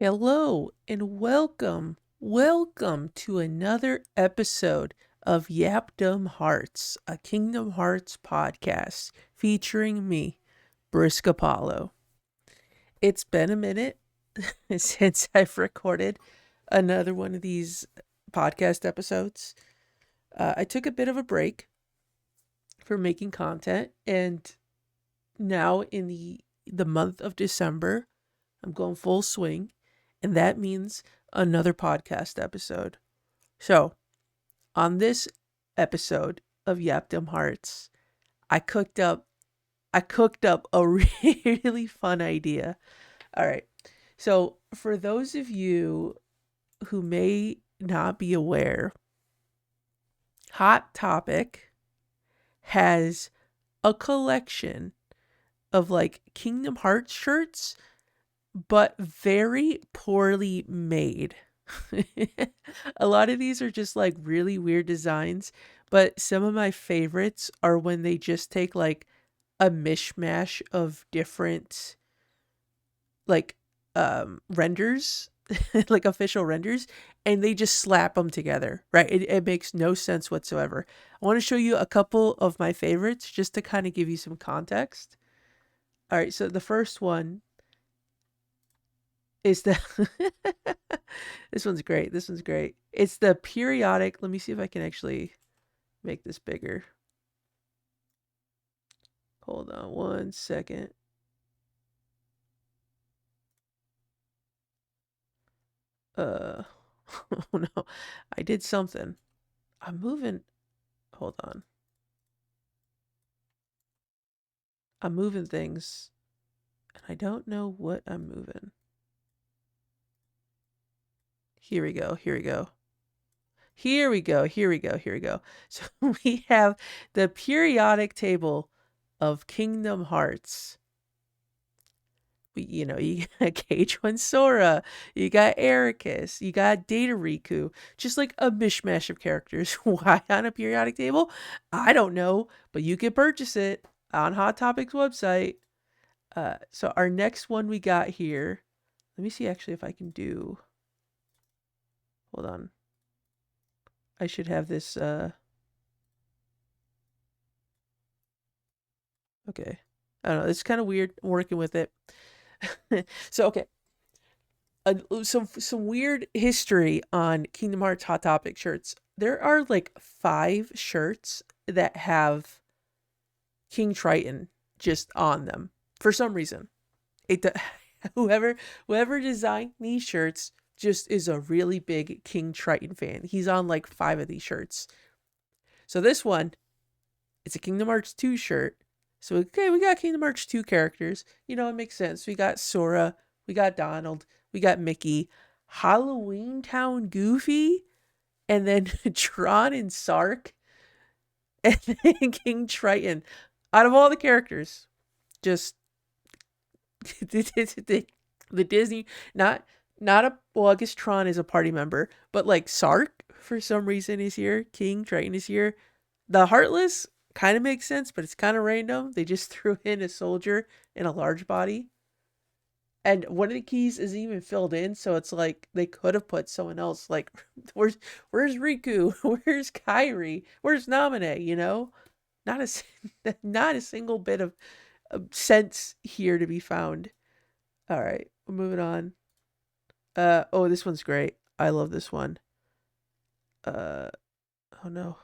Hello and welcome to another episode of Yapdom Hearts, a Kingdom Hearts podcast featuring me, Brisk Apollo. It's been a minute since I've recorded another one of these podcast episodes. I took a bit of a break for making content, and now in the month of December, I'm going full swing, and that means another podcast episode. So, on this episode of Yapdom Hearts, I cooked up a really fun idea. All right. So, for those of you who may not be aware, Hot Topic has a collection of like Kingdom Hearts shirts, but very poorly made. A lot of these are just like really weird designs, but some of my favorites are when they just take like a mishmash of different like renders, like official renders, and they just slap them together, right? It makes no sense whatsoever. I want to show you a couple of my favorites just to kind of give you some context. All right, so the first one is the this one's great. This one's great. It's the periodic. Let me see if I can actually make this bigger. Hold on one second. Oh no. I did something. I'm moving. Hold on. I'm moving things and I don't know what I'm moving. Here we go. Here we go. Here we go. Here we go. Here we go. So we have the periodic table of Kingdom Hearts. You got K1 Sora, you got Ericus, you got Data Riku, just like a mishmash of characters. Why on a periodic table? I don't know, but you can purchase it on Hot Topic's website. So our next one we got here, let me see actually if I can do, hold on. I should have this, okay. I don't know, it's kind of weird working with it. So, okay. Some weird history on Kingdom Hearts Hot Topic shirts. There are like 5 shirts that have King Triton just on them for some reason. It whoever designed these shirts just is a really big King Triton fan. He's on like 5 of these shirts. So this one, it's a Kingdom Hearts 2 shirt. So okay, we got Kingdom Hearts 2 characters. You know, it makes sense. We got Sora, we got Donald, we got Mickey, Halloween Town Goofy, and then Tron and Sark, and then King Triton. Out of all the characters, just the Disney, not a, well, I guess Tron is a party member, but like Sark for some reason is here. King Triton is here. The Heartless kind of makes sense, but it's kind of random. They just threw in a soldier in a large body. And one of the keys isn't even filled in, so it's like they could have put someone else. Like, where's Riku? Where's Kairi? Where's Namine? You know, not not a single bit of sense here to be found. All right, we're moving on. Oh, this one's great. I love this one. Uh, oh no,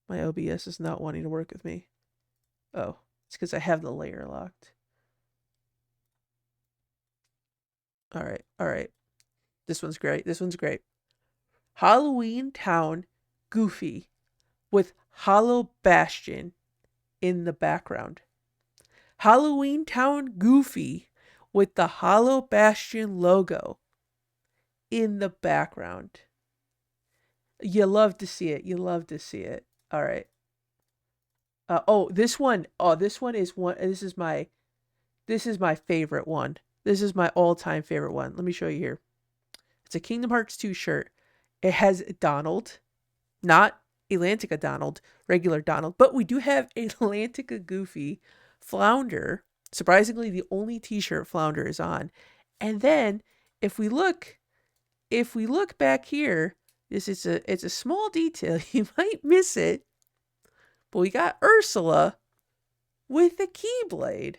my OBS is not wanting to work with me. Oh, it's because I have the layer locked. All right, all right. This one's great. This one's great. Halloween Town Goofy with Hollow Bastion in the background. Halloween Town Goofy with the Hollow Bastion logo in the background. You love to see it. You love to see it. All right. This one. Oh, this one is one. This is my favorite one. This is my all-time favorite one. Let me show you here. It's a Kingdom Hearts 2 shirt. It has Donald, not Atlantica Donald, regular Donald, but we do have Atlantica Goofy, Flounder. Surprisingly, the only t-shirt Flounder is on. And then if we look back here, it's a small detail. You might miss it, but we got Ursula with the Keyblade.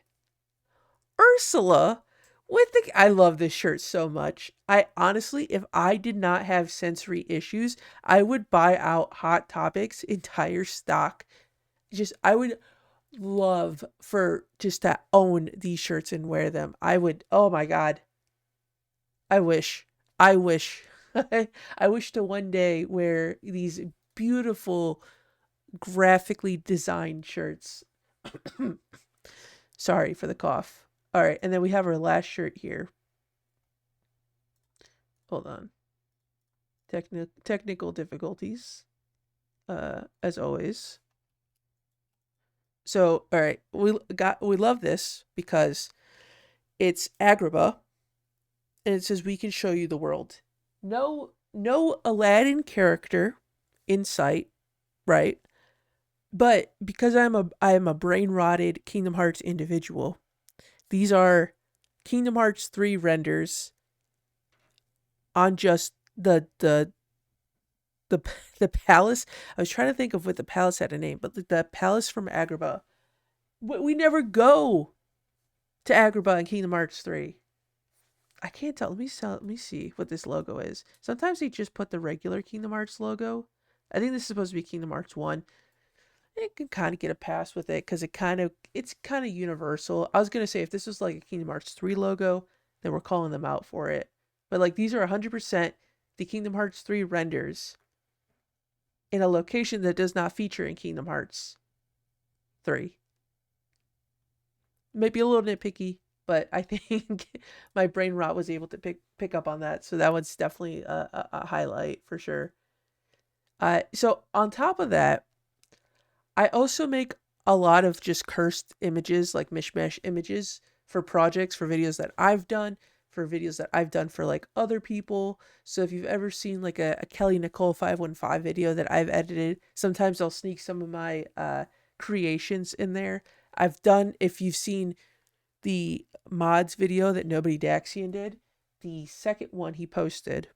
Ursula with the. I love this shirt so much. I honestly, if I did not have sensory issues, I would buy out Hot Topic's entire stock. I would love for just to own these shirts and wear them. I would. Oh my god. I wish. I wish. I wish to one day wear these beautiful graphically designed shirts. Sorry for the cough. All right, and then we have our last shirt here. Hold on. Technical difficulties, as always. So, all right, we love this because it's Agrabah, and it says we can show you the world. No Aladdin character in sight, right? But because I am a brain rotted Kingdom Hearts individual, these are Kingdom Hearts 3 renders on just the palace. I was trying to think of what the palace had a name, but the palace from Agrabah. We never go to Agrabah in Kingdom Hearts 3. I can't tell. Let me see what this logo is. Sometimes they just put the regular Kingdom Hearts logo. I think this is supposed to be Kingdom Hearts 1. It can kind of get a pass with it because it's kind of universal. I was going to say if this was like a Kingdom Hearts 3 logo, then we're calling them out for it. But like these are 100% the Kingdom Hearts 3 renders in a location that does not feature in Kingdom Hearts 3. Might be a little nitpicky, but I think my brain rot was able to pick up on that. So that one's definitely a highlight for sure. So on top of that, I also make a lot of just cursed images, like mishmash images for projects, for videos that I've done, for videos that I've done for like other people. So if you've ever seen like a Kelly Nicole 515 video that I've edited, sometimes I'll sneak some of my creations in there. If you've seen the mods video that Nobody Daxian did, the second one he posted,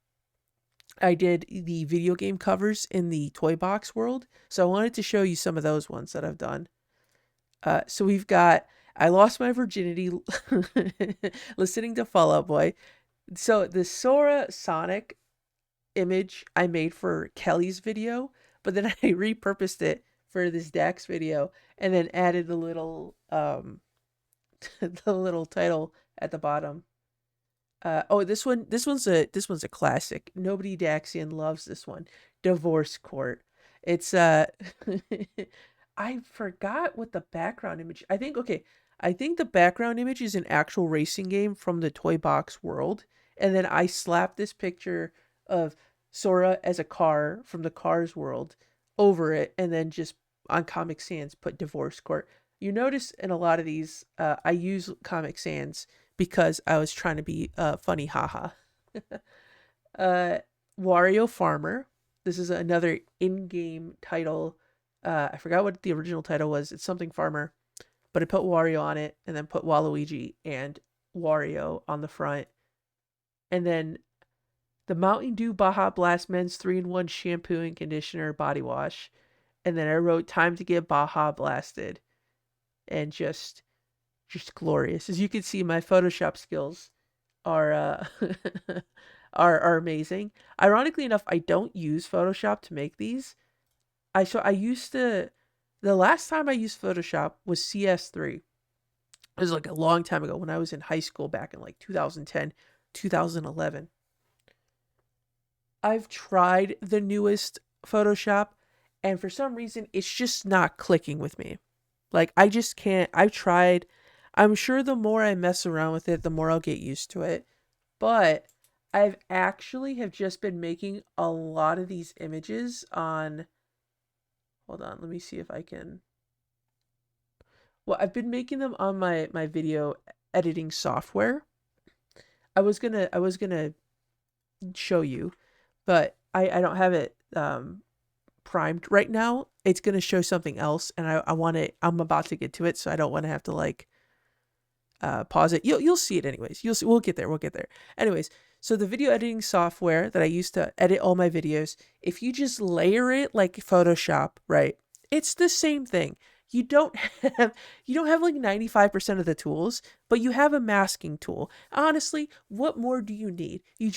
I did the video game covers in the Toy Box world. So I wanted to show you some of those ones that I've done. So we've got I Lost My Virginity listening to Fall Out Boy. So the Sora Sonic image I made for Kelly's video, but then I repurposed it for this Dax video and then added the little the little title at the bottom. This one's a classic. Nobody Daxian loves this one. Divorce Court. It's I forgot what the background image. I think the background image is an actual racing game from the Toy Box world, and then I slapped this picture of Sora as a car from the Cars world over it, and then just on Comic Sans put Divorce Court. You notice in a lot of these, I use Comic Sans because I was trying to be funny, haha. Wario Farmer. This is another in-game title. I forgot what the original title was. It's something Farmer, but I put Wario on it and then put Waluigi and Wario on the front. And then the Mountain Dew Baja Blast Men's 3-in-1 shampoo and conditioner body wash. And then I wrote time to get Baja blasted. And just glorious. As you can see, my Photoshop skills are are amazing. Ironically enough, I don't use Photoshop to make these. The last time I used Photoshop was CS3. It was like a long time ago when I was in high school back in like 2010, 2011. I've tried the newest Photoshop and for some reason it's just not clicking with me. Like I just can't. I've tried. I'm sure the more I mess around with it, the more I'll get used to it. But I've actually have just been making a lot of these images on. Hold on, let me see if I can. Well, I've been making them on my video editing software. I was gonna show you, but I don't have it primed right now. It's gonna show something else, and I'm about to get to it, so I don't want to have to like pause it. You'll see it anyways. You'll see. We'll get there. We'll get there. Anyways, so the video editing software that I use to edit all my videos, if you just layer it like Photoshop, right? It's the same thing. You don't have like 95% of the tools, but you have a masking tool. Honestly, what more do you need? You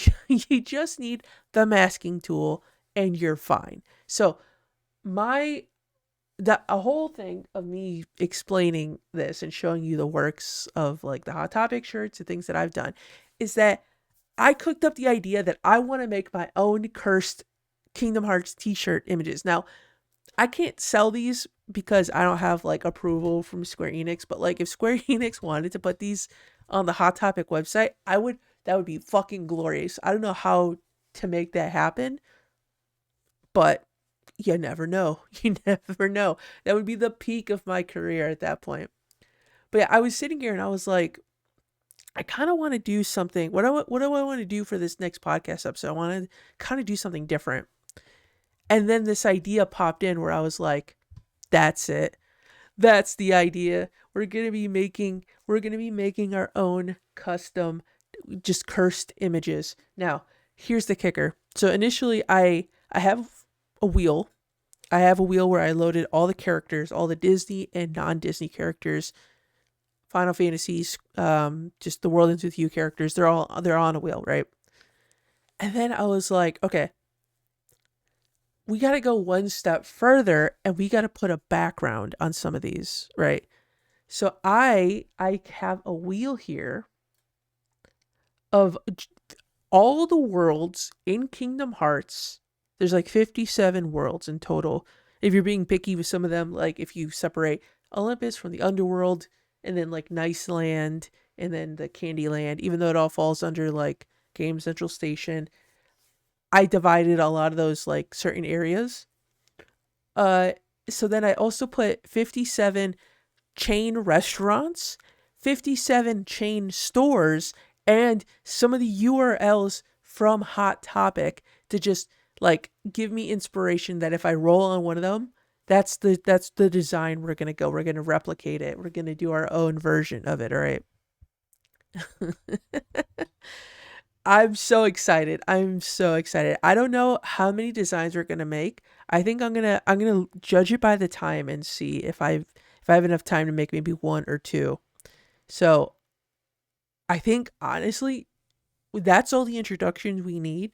just need the masking tool and you're fine. So a whole thing of me explaining this and showing you the works of like the Hot Topic shirts and things that I've done is that I cooked up the idea that I want to make my own cursed Kingdom Hearts t-shirt images. Now, I can't sell these because I don't have like approval from Square Enix, but like if Square Enix wanted to put these on the Hot Topic website, that would be fucking glorious. I don't know how to make that happen, but you never know. You never know. That would be the peak of my career at that point. But yeah, I was sitting here and I was like, I kind of want to do something. What do I want to do for this next podcast episode? I want to kind of do something different. And then this idea popped in where I was like, that's it. That's the idea. We're going to be making our own custom just cursed images. Now, here's the kicker. So initially I have a wheel. I have a wheel where I loaded all the characters, all the Disney and non-Disney characters, Final Fantasies, just the World Ends With You characters. They're on a wheel, right? And then I was like, okay, we got to go one step further and we got to put a background on some of these, right? So I have a wheel here of all the worlds in Kingdom Hearts. There's like 57 worlds in total. If you're being picky with some of them, like if you separate Olympus from the underworld and then like Nice Land and then the Candy Land, even though it all falls under like Game Central Station, I divided a lot of those like certain areas. So then I also put 57 chain restaurants, 57 chain stores, and some of the URLs from Hot Topic to just like give me inspiration that if I roll on one of them, that's the design we're gonna go. We're gonna replicate it. We're gonna do our own version of it. All right. I'm so excited. I don't know how many designs we're gonna make. I think I'm gonna judge it by the time and see if I have enough time to make maybe one or two. So I think honestly, that's all the introductions we need.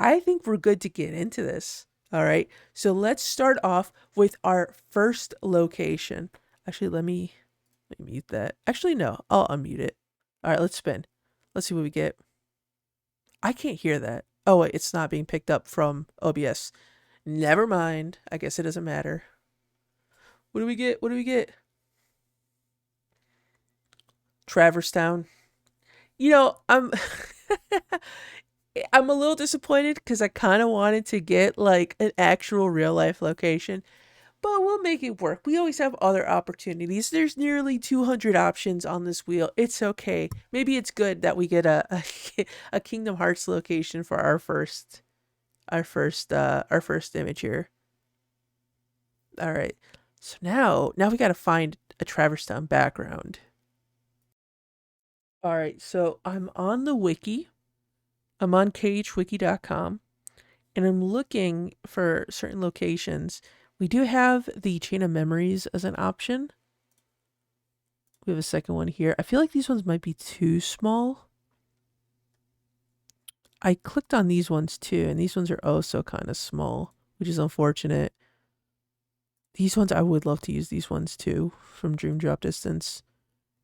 I think we're good to get into this. All right. So let's start off with our first location. Actually, let me mute that. Actually, no, I'll unmute it. All right, let's spin. Let's see what we get. I can't hear that. Oh, wait, it's not being picked up from OBS. Never mind. I guess it doesn't matter. What do we get? Traverse Town. You know, I'm a little disappointed because I kind of wanted to get like an actual real life location, but we'll make it work. We always have other opportunities. There's nearly 200 options on this wheel. It's okay. Maybe it's good that we get a Kingdom Hearts location for our first image here. All right. So now we got to find a Traverse Town background. All right. So I'm on the wiki. I'm on khwiki.com and I'm looking for certain locations. We do have the Chain of Memories as an option. We have a second one here. I feel like these ones might be too small. I clicked on these ones too, and these ones are oh so kind of small, which is unfortunate. These ones, I would love to use these ones too from Dream Drop Distance.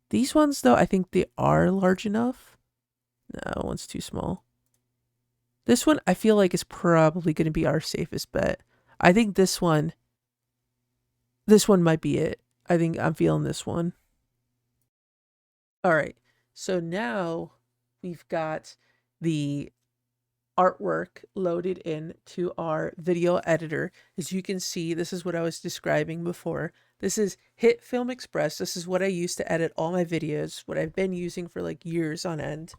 These ones though, I think they are large enough. No, one's too small. This one I feel like is probably going to be our safest bet. I think this one might be it. I think I'm feeling this one. All right. So now we've got the artwork loaded into our video editor. As you can see, this is what I was describing before. This is Hit Film Express. This is what I use to edit all my videos, what I've been using for like years on end.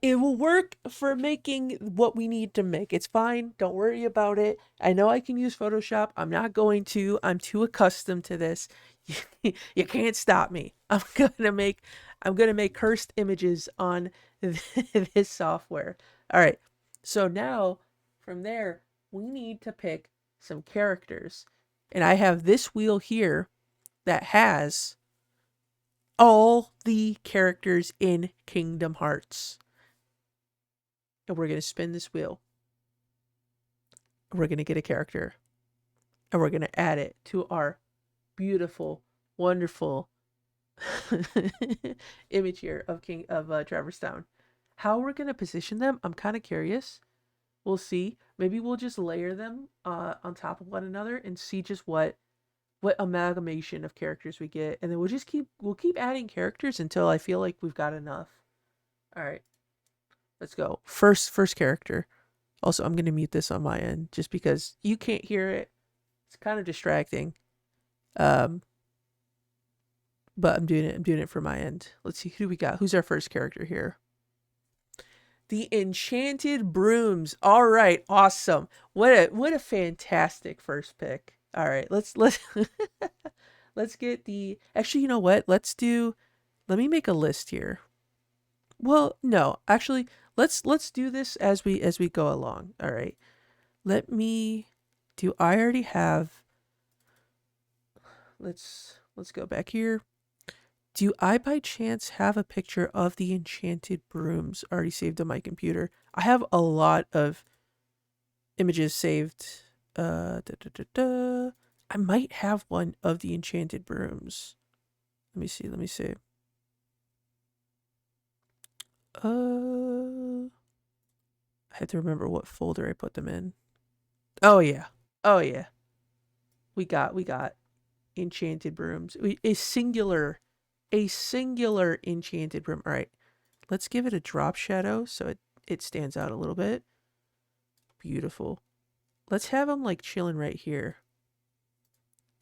It will work for making what we need to make. It's fine. Don't worry about it. I know I can use Photoshop. I'm not going to. I'm too accustomed to this. You can't stop me. I'm gonna make cursed images on this software. All right. So now from there, we need to pick some characters. And I have this wheel here that has all the characters in Kingdom Hearts. And we're going to spin this wheel. We're going to get a character. And we're going to add it to our beautiful, wonderful image here of Traverse Town. How we're going to position them, I'm kind of curious. We'll see. Maybe we'll just layer them on top of one another and see just what amalgamation of characters we get, and then we'll keep adding characters until I feel like we've got enough. All right, let's go. First character. Also, I'm gonna mute this on my end just because you can't hear it. It's kind of distracting. But I'm doing it for my end. Let's see, who do we got? Who's our first character here? The Enchanted Brooms. All right, awesome. What a fantastic first pick. All right, let's let's get the. Actually, you know what? Let me make a list here. Well, no, actually, let's do this as we go along. All right. Do I already have? Let's go back here. Do I by chance have a picture of the Enchanted Brooms already saved on my computer? I have a lot of images saved. I might have one of the Enchanted Brooms. Let me see. I have to remember what folder I put them in. Oh yeah. We got Enchanted Brooms. A singular Enchanted Broom. All right. Let's give it a drop shadow so it stands out a little bit. Beautiful. Let's have them like chilling right here.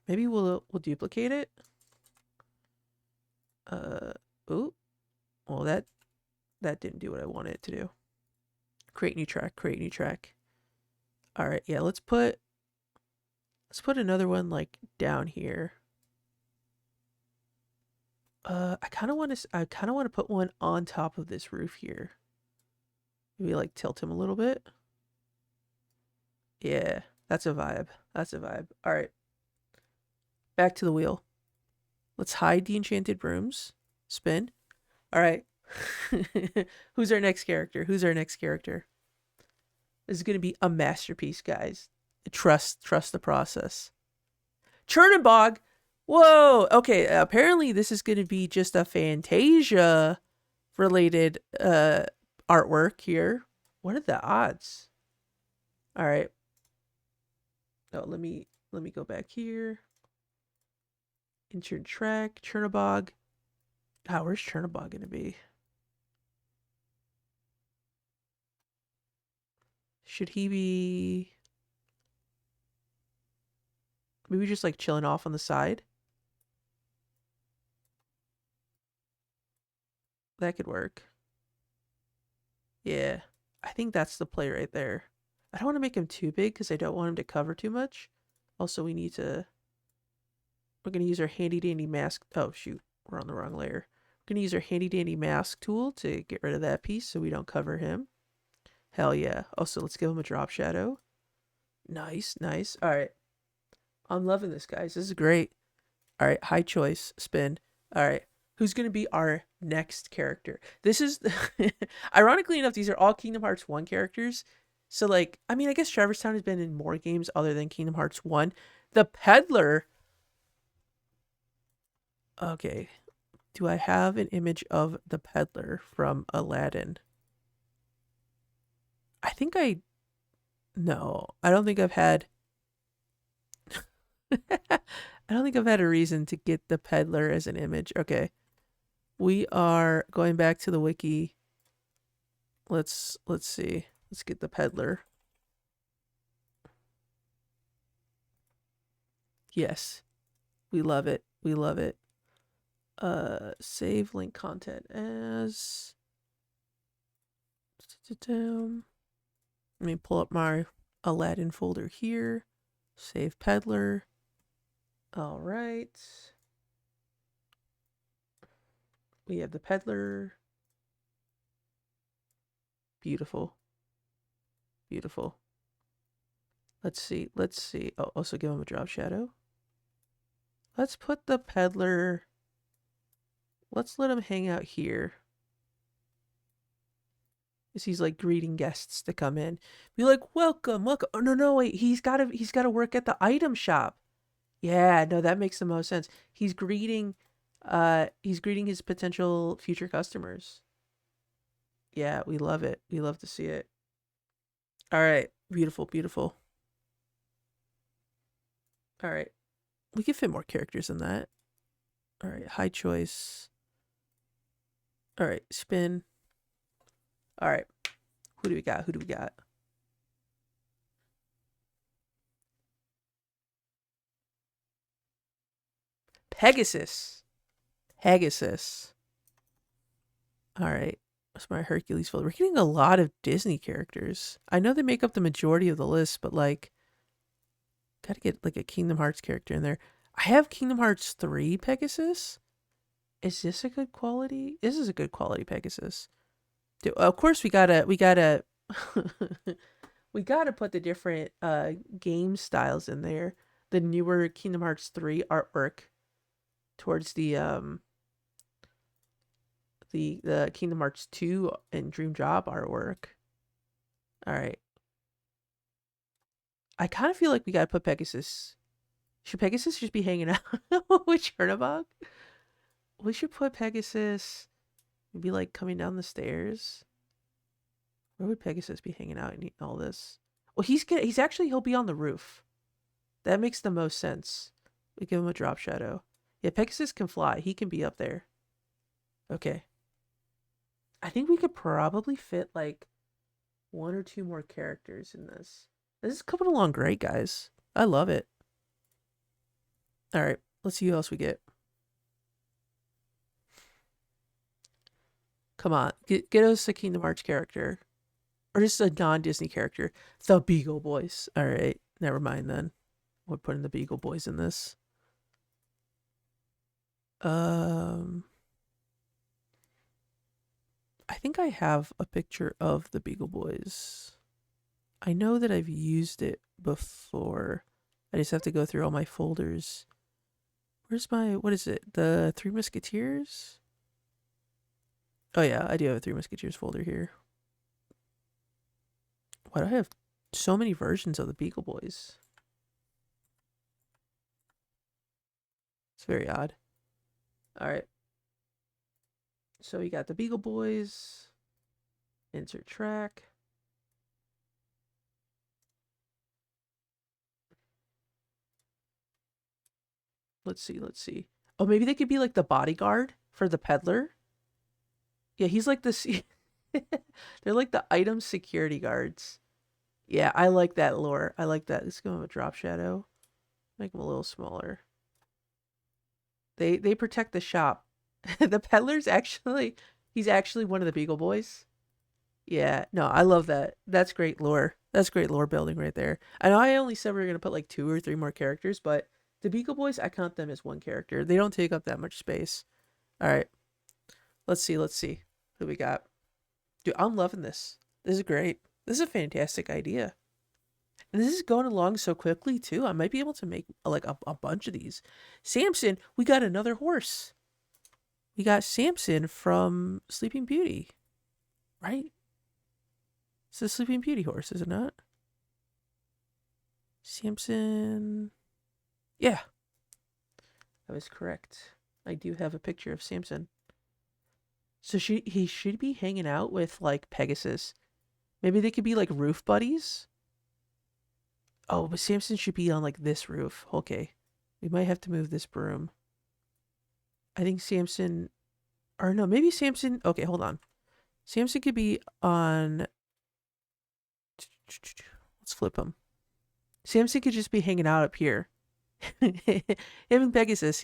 Maybe we'll duplicate it. Oh. Well, that didn't do what I wanted it to do. Create new track. All right, yeah, let's put another one like down here. I kind of want to put one on top of this roof here. Maybe like tilt him a little bit. Yeah, that's a vibe. All right. Back to the wheel. Let's hide the Enchanted Brooms. Spin. All right. Who's our next character? This is going to be a masterpiece, guys. Trust the process. Chernobog. Whoa. Okay, apparently this is going to be just a Fantasia related artwork here. What are the odds? All right. Oh, let me go back here. Insert track, Chernobog. Oh, where's Chernobog going to be? Should he be maybe just like chilling off on the side? That could work. Yeah, I think that's the play right there. I don't want to make him too big because I don't want him to cover too much. Also, we're going to use our handy dandy mask. Oh, shoot. We're on the wrong layer. We're going to use our handy dandy mask tool to get rid of that piece so we don't cover him. Hell yeah. Also, let's give him a drop shadow. Nice. All right. I'm loving this, guys. This is great. All right. High choice. Spin. All right. Who's going to be our next character? This is, ironically enough, these are all Kingdom Hearts 1 characters. So, like, I mean, I guess Traverse Town has been in more games other than Kingdom Hearts 1. The Peddler. Okay. Do I have an image of the Peddler from Aladdin? No, I don't think I've had a reason to get the Peddler as an image. Okay. We are going back to the wiki. Let's see. Let's get the Peddler. Yes. We love it. Save link content as. Let me pull up my Aladdin folder here. Save Peddler. All right. We have the peddler. Beautiful. Beautiful. Let's see. Let's see. Oh, also give him a drop shadow. Let's put the peddler. Let's let him hang out here. As he's like greeting guests to come in. Be like, welcome, welcome. Oh no, wait. He's gotta work at the item shop. Yeah, no, that makes the most sense. He's greeting his potential future customers. Yeah, we love it. We love to see it. All right. Beautiful, beautiful. All right. We can fit more characters than that. All right, high choice. All right, spin. All right. Who do we got? Who do we got? Pegasus. Pegasus. All right. That's my Hercules folder. We're getting a lot of Disney characters. I know they make up the majority of the list, but like, gotta get like a Kingdom Hearts character in there. I have Kingdom Hearts 3 Pegasus. Is this a good quality? This is a good quality Pegasus. Of course, we gotta we gotta put the different game styles in there. The newer Kingdom Hearts 3 artwork towards the Kingdom Hearts 2 and Dream Job artwork. All right. I kind of feel like we gotta put Pegasus. Should Pegasus just be hanging out with Chernobog? We should put Pegasus maybe like coming down the stairs. Where would Pegasus be hanging out and eating all this? Well, he'll be on the roof. That makes the most sense. We give him a drop shadow. Yeah, Pegasus can fly. He can be up there. Okay. I think we could probably fit like one or two more characters in this. This is coming along great, guys. I love it. All right, let's see who else we get. Come on, get us a Kingdom Hearts character, or just a non-Disney character. The Beagle Boys. All right, never mind then. We're putting the Beagle Boys in this. I think I have a picture of the Beagle Boys. I know that I've used it before. I just have to go through all my folders. Where's what is it? The Three Musketeers? Oh yeah, I do have a Three Musketeers folder here. Why do I have so many versions of the Beagle Boys? It's very odd. All right. So we got the Beagle Boys. Insert track. Let's see. Oh, maybe they could be like the bodyguard for the peddler. Yeah, he's like this. They're like the item security guards. Yeah, I like that lore. I like that. Let's give him a drop shadow. Make him a little smaller. They protect the shop. The peddler's he's actually one of the Beagle Boys. Yeah, no, I love that. That's great lore. That's great lore building right there. I know I only said we were gonna put like 2 or 3 more characters, but the Beagle Boys, I count them as one character. They don't take up that much space. All right, let's see who we got. Dude, I'm loving this. This is great. This is a fantastic idea. And this is going along so quickly too. I might be able to make like a bunch of these. Samson, we got another horse. We got Samson from Sleeping Beauty, right? It's the Sleeping Beauty horse, is it not? Samson. Yeah, that was correct. I do have a picture of Samson. So he should be hanging out with like Pegasus. Maybe they could be like roof buddies. Oh, but Samson should be on like this roof. Okay. We might have to move this broom. I think Samson, or no, maybe Samson. Okay, hold on. Samson could be on. Let's flip him. Samson could just be hanging out up here. Him and Pegasus.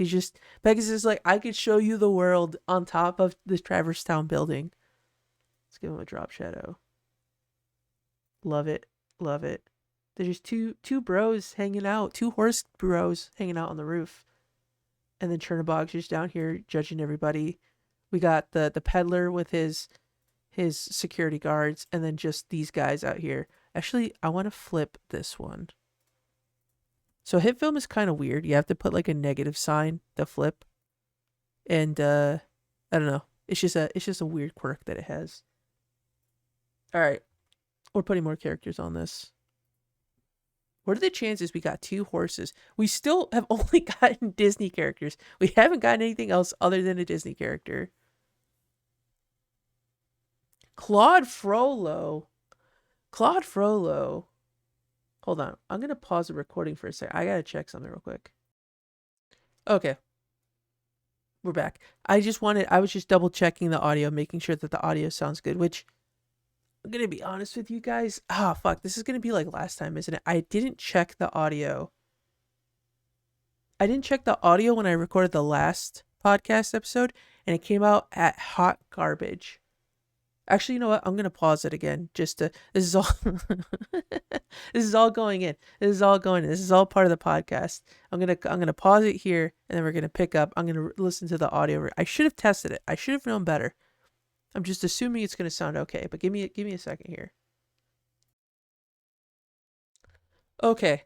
Pegasus is like, I could show you the world on top of this Traverse Town building. Let's give him a drop shadow. Love it. Love it. There's two bros hanging out, 2 horse bros hanging out on the roof. And then Chernobog's just down here judging everybody. We got the peddler with his security guards, and then just these guys out here. Actually, I want to flip this one. So hit film is kind of weird. You have to put like a negative sign to flip, and I don't know. It's just a weird quirk that it has. All right, we're putting more characters on this. What are the chances we got 2 horses? We still have only gotten Disney characters. We haven't gotten anything else other than a Disney character. Claude Frollo. Claude Frollo. Hold on. I'm going to pause the recording for a second. I got to check something real quick. Okay. We're back. I was just double checking the audio, making sure that the audio sounds good, which I'm going to be honest with you guys. Fuck. This is going to be like last time, isn't it? I didn't check the audio. I didn't check the audio when I recorded the last podcast episode, and it came out at hot garbage. Actually, you know what? I'm gonna pause it again. This is all. This is all going in. This is all going in. This is all part of the podcast. I'm gonna pause it here, and then we're gonna pick up. I'm gonna listen to the audio. I should have tested it. I should have known better. I'm just assuming it's gonna sound okay. But give me a second here. Okay,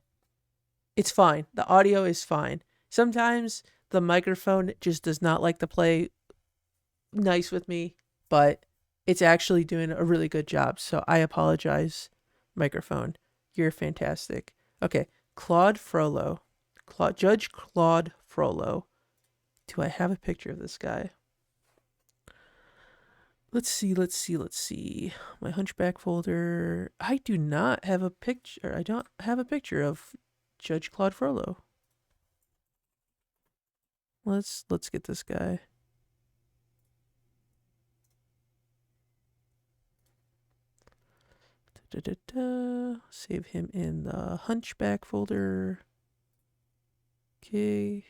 it's fine. The audio is fine. Sometimes the microphone just does not like to play nice with me, but it's actually doing a really good job. So I apologize, microphone. You're fantastic. Okay, Claude Frollo. Judge Claude Frollo. Do I have a picture of this guy? Let's see. My Hunchback folder. I do not have a picture. I don't have a picture of Judge Claude Frollo. Let's get this guy. Save him in the Hunchback folder. Okay.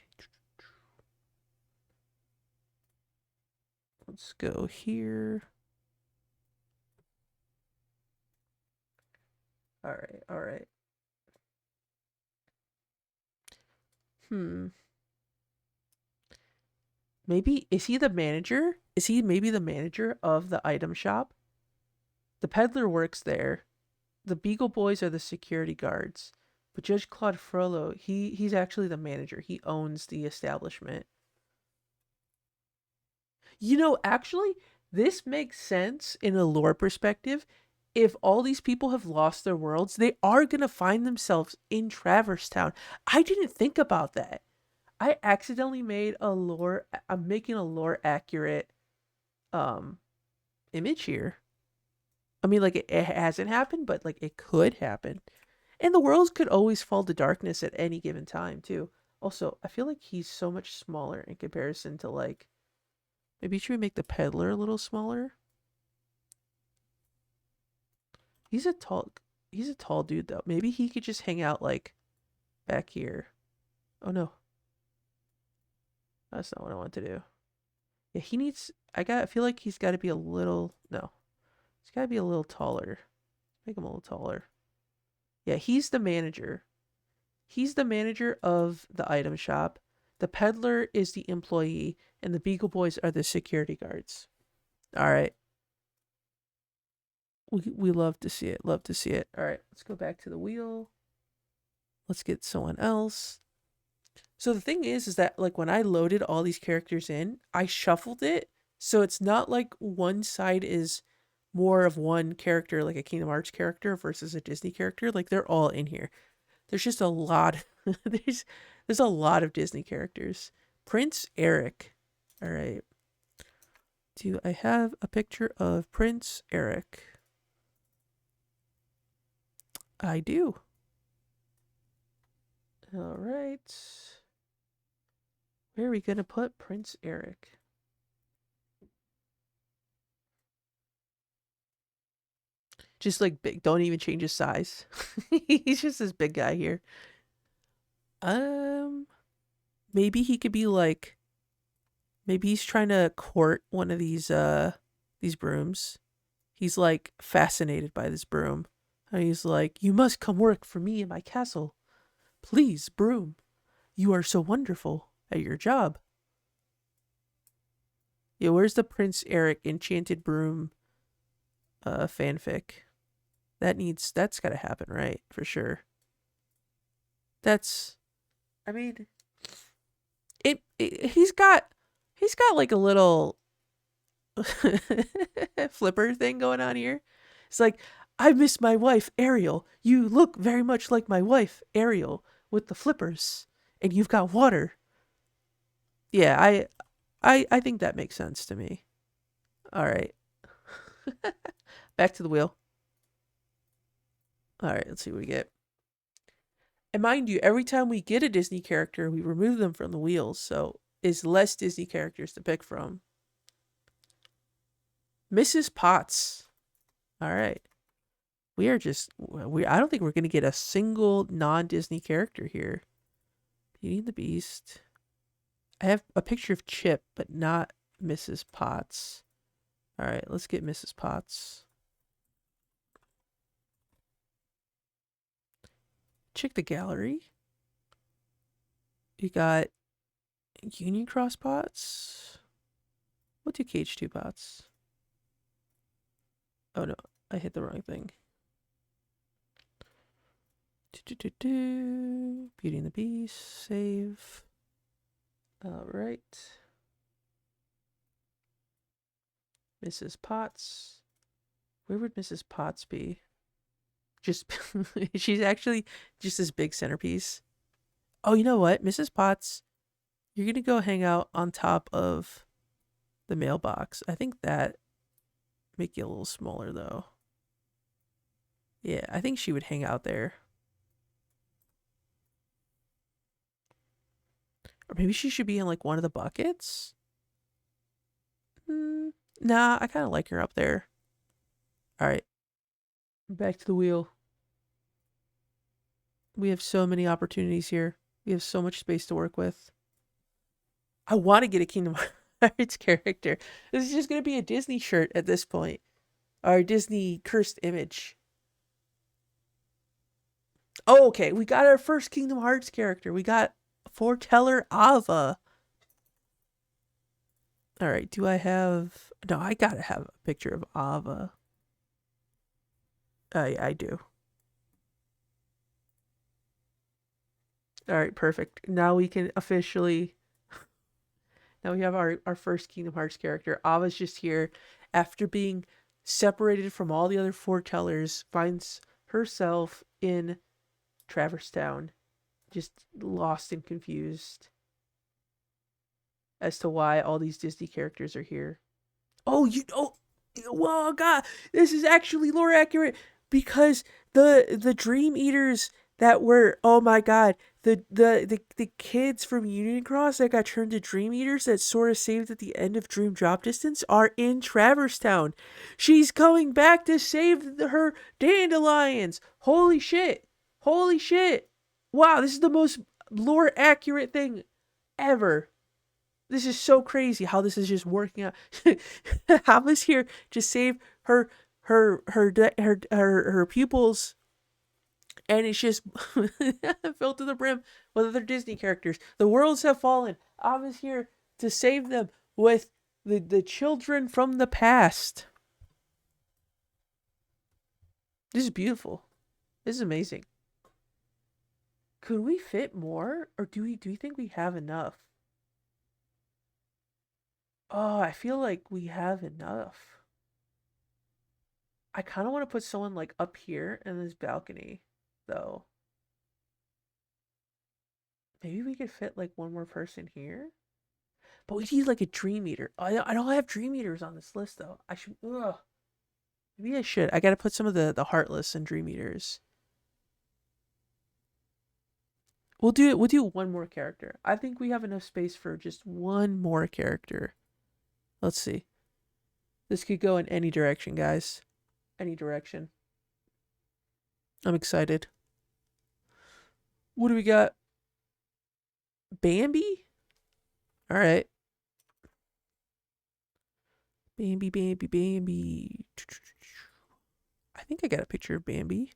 Let's go here. All right. Maybe, is he the manager? Is he maybe the manager of the item shop? The peddler works there. The Beagle Boys are the security guards. But Judge Claude Frollo, he's actually the manager. He owns the establishment. You know, actually, this makes sense in a lore perspective. If all these people have lost their worlds, they are going to find themselves in Traverse Town. I didn't think about that. I accidentally made I'm making a lore accurate image here. I mean, like, it hasn't happened, but like it could happen. And the worlds could always fall to darkness at any given time, too. Also, I feel like he's so much smaller in comparison to, like, maybe should we make the peddler a little smaller? He's a tall dude, though. Maybe he could just hang out, like, back here. Oh, no. That's not what I want to do. Yeah, I feel like he's got to be a little, no. He's got to be a little taller. Make him a little taller. Yeah, he's the manager. He's the manager of the item shop. The peddler is the employee, and the Beagle Boys are the security guards. All right. We love to see it. Love to see it. All right, let's go back to the wheel. Let's get someone else. So the thing is that, like, when I loaded all these characters in, I shuffled it. So it's not like one side is more of one character, like a Kingdom Hearts character versus a Disney character. Like, they're all in here. There's just a lot. There's a lot of Disney characters. Prince Eric. All right. Do I have a picture of Prince Eric? I do. All right. Where are we going to put Prince Eric? Just like big. Don't even change his size. He's just this big guy here. Maybe he could be like, maybe he's trying to court one of these brooms. He's like fascinated by this broom. And he's like, "You must come work for me in my castle. Please, broom. You are so wonderful at your job." Yeah, where's the Prince Eric Enchanted Broom fanfic? That's gotta happen, right? For sure. That's, I mean, he's got like a little flipper thing going on here. It's like, I miss my wife, Ariel. You look very much like my wife, Ariel, with the flippers, and you've got water. Yeah, I think that makes sense to me. All right, back to the wheel. All right, let's see what we get. And mind you, every time we get a Disney character, we remove them from the wheels, so is less Disney characters to pick from. Mrs. Potts. All right. I don't think we're going to get a single non-Disney character here. Beauty and the Beast. I have a picture of Chip, but not Mrs. Potts. All right, let's get Mrs. Potts. Check the gallery. You got Union Cross pots. What do Cage 2 pots? Oh no, I hit the wrong thing. Beauty and the Beast. Save. All right. Mrs. Potts. Where would Mrs. Potts be? Just she's actually just this big centerpiece. Oh, you know what? Mrs. Potts, you're going to go hang out on top of the mailbox. I think that make you a little smaller though. Yeah, I think she would hang out there. Or maybe she should be in like one of the buckets. Nah, I kind of like her up there. All right. Back to the wheel. We have so many opportunities here. We have so much space to work with. I want to get a Kingdom Hearts character. This is just going to be a Disney shirt at this point. Our Disney cursed image. Oh, okay. We got our first Kingdom Hearts character. We got Foreteller Ava. All right. Do I have... No, I got to have a picture of Ava. I do. All right. Perfect. Now we can officially... Now we have our first Kingdom Hearts character. Ava's just here after being separated from all the other foretellers, finds herself in Traverse Town, just lost and confused as to why all these Disney characters are here. Well, God, this is actually lore accurate because the Dream Eaters that were, oh my God, the kids from Union Cross that got turned to Dream Eaters that Sora saved at the end of Dream Drop Distance are in Traverse Town. She's coming back to save her dandelions. Holy shit. Holy shit. Wow, this is the most lore accurate thing ever. This is so crazy how this is just working out. Hama's here to save her pupils, and it's just filled to the brim with other Disney characters. The worlds have fallen. Hama's here to save them with the children from the past. This is beautiful. This is amazing. Could we fit more, or do we think we have enough? Oh, I feel like we have enough. I kind of want to put someone like up here in this balcony, though. Maybe we could fit like one more person here. But we need like a Dream Eater. I don't have Dream Eaters on this list though. I should. Ugh. Maybe I should. I gotta put some of the Heartless and Dream Eaters. We'll do it. We'll do one more character. I think we have enough space for just one more character. Let's see. This could go in any direction, guys. Any direction. I'm excited. What do we got? Bambi? All right. Bambi, Bambi, Bambi. I think I got a picture of Bambi.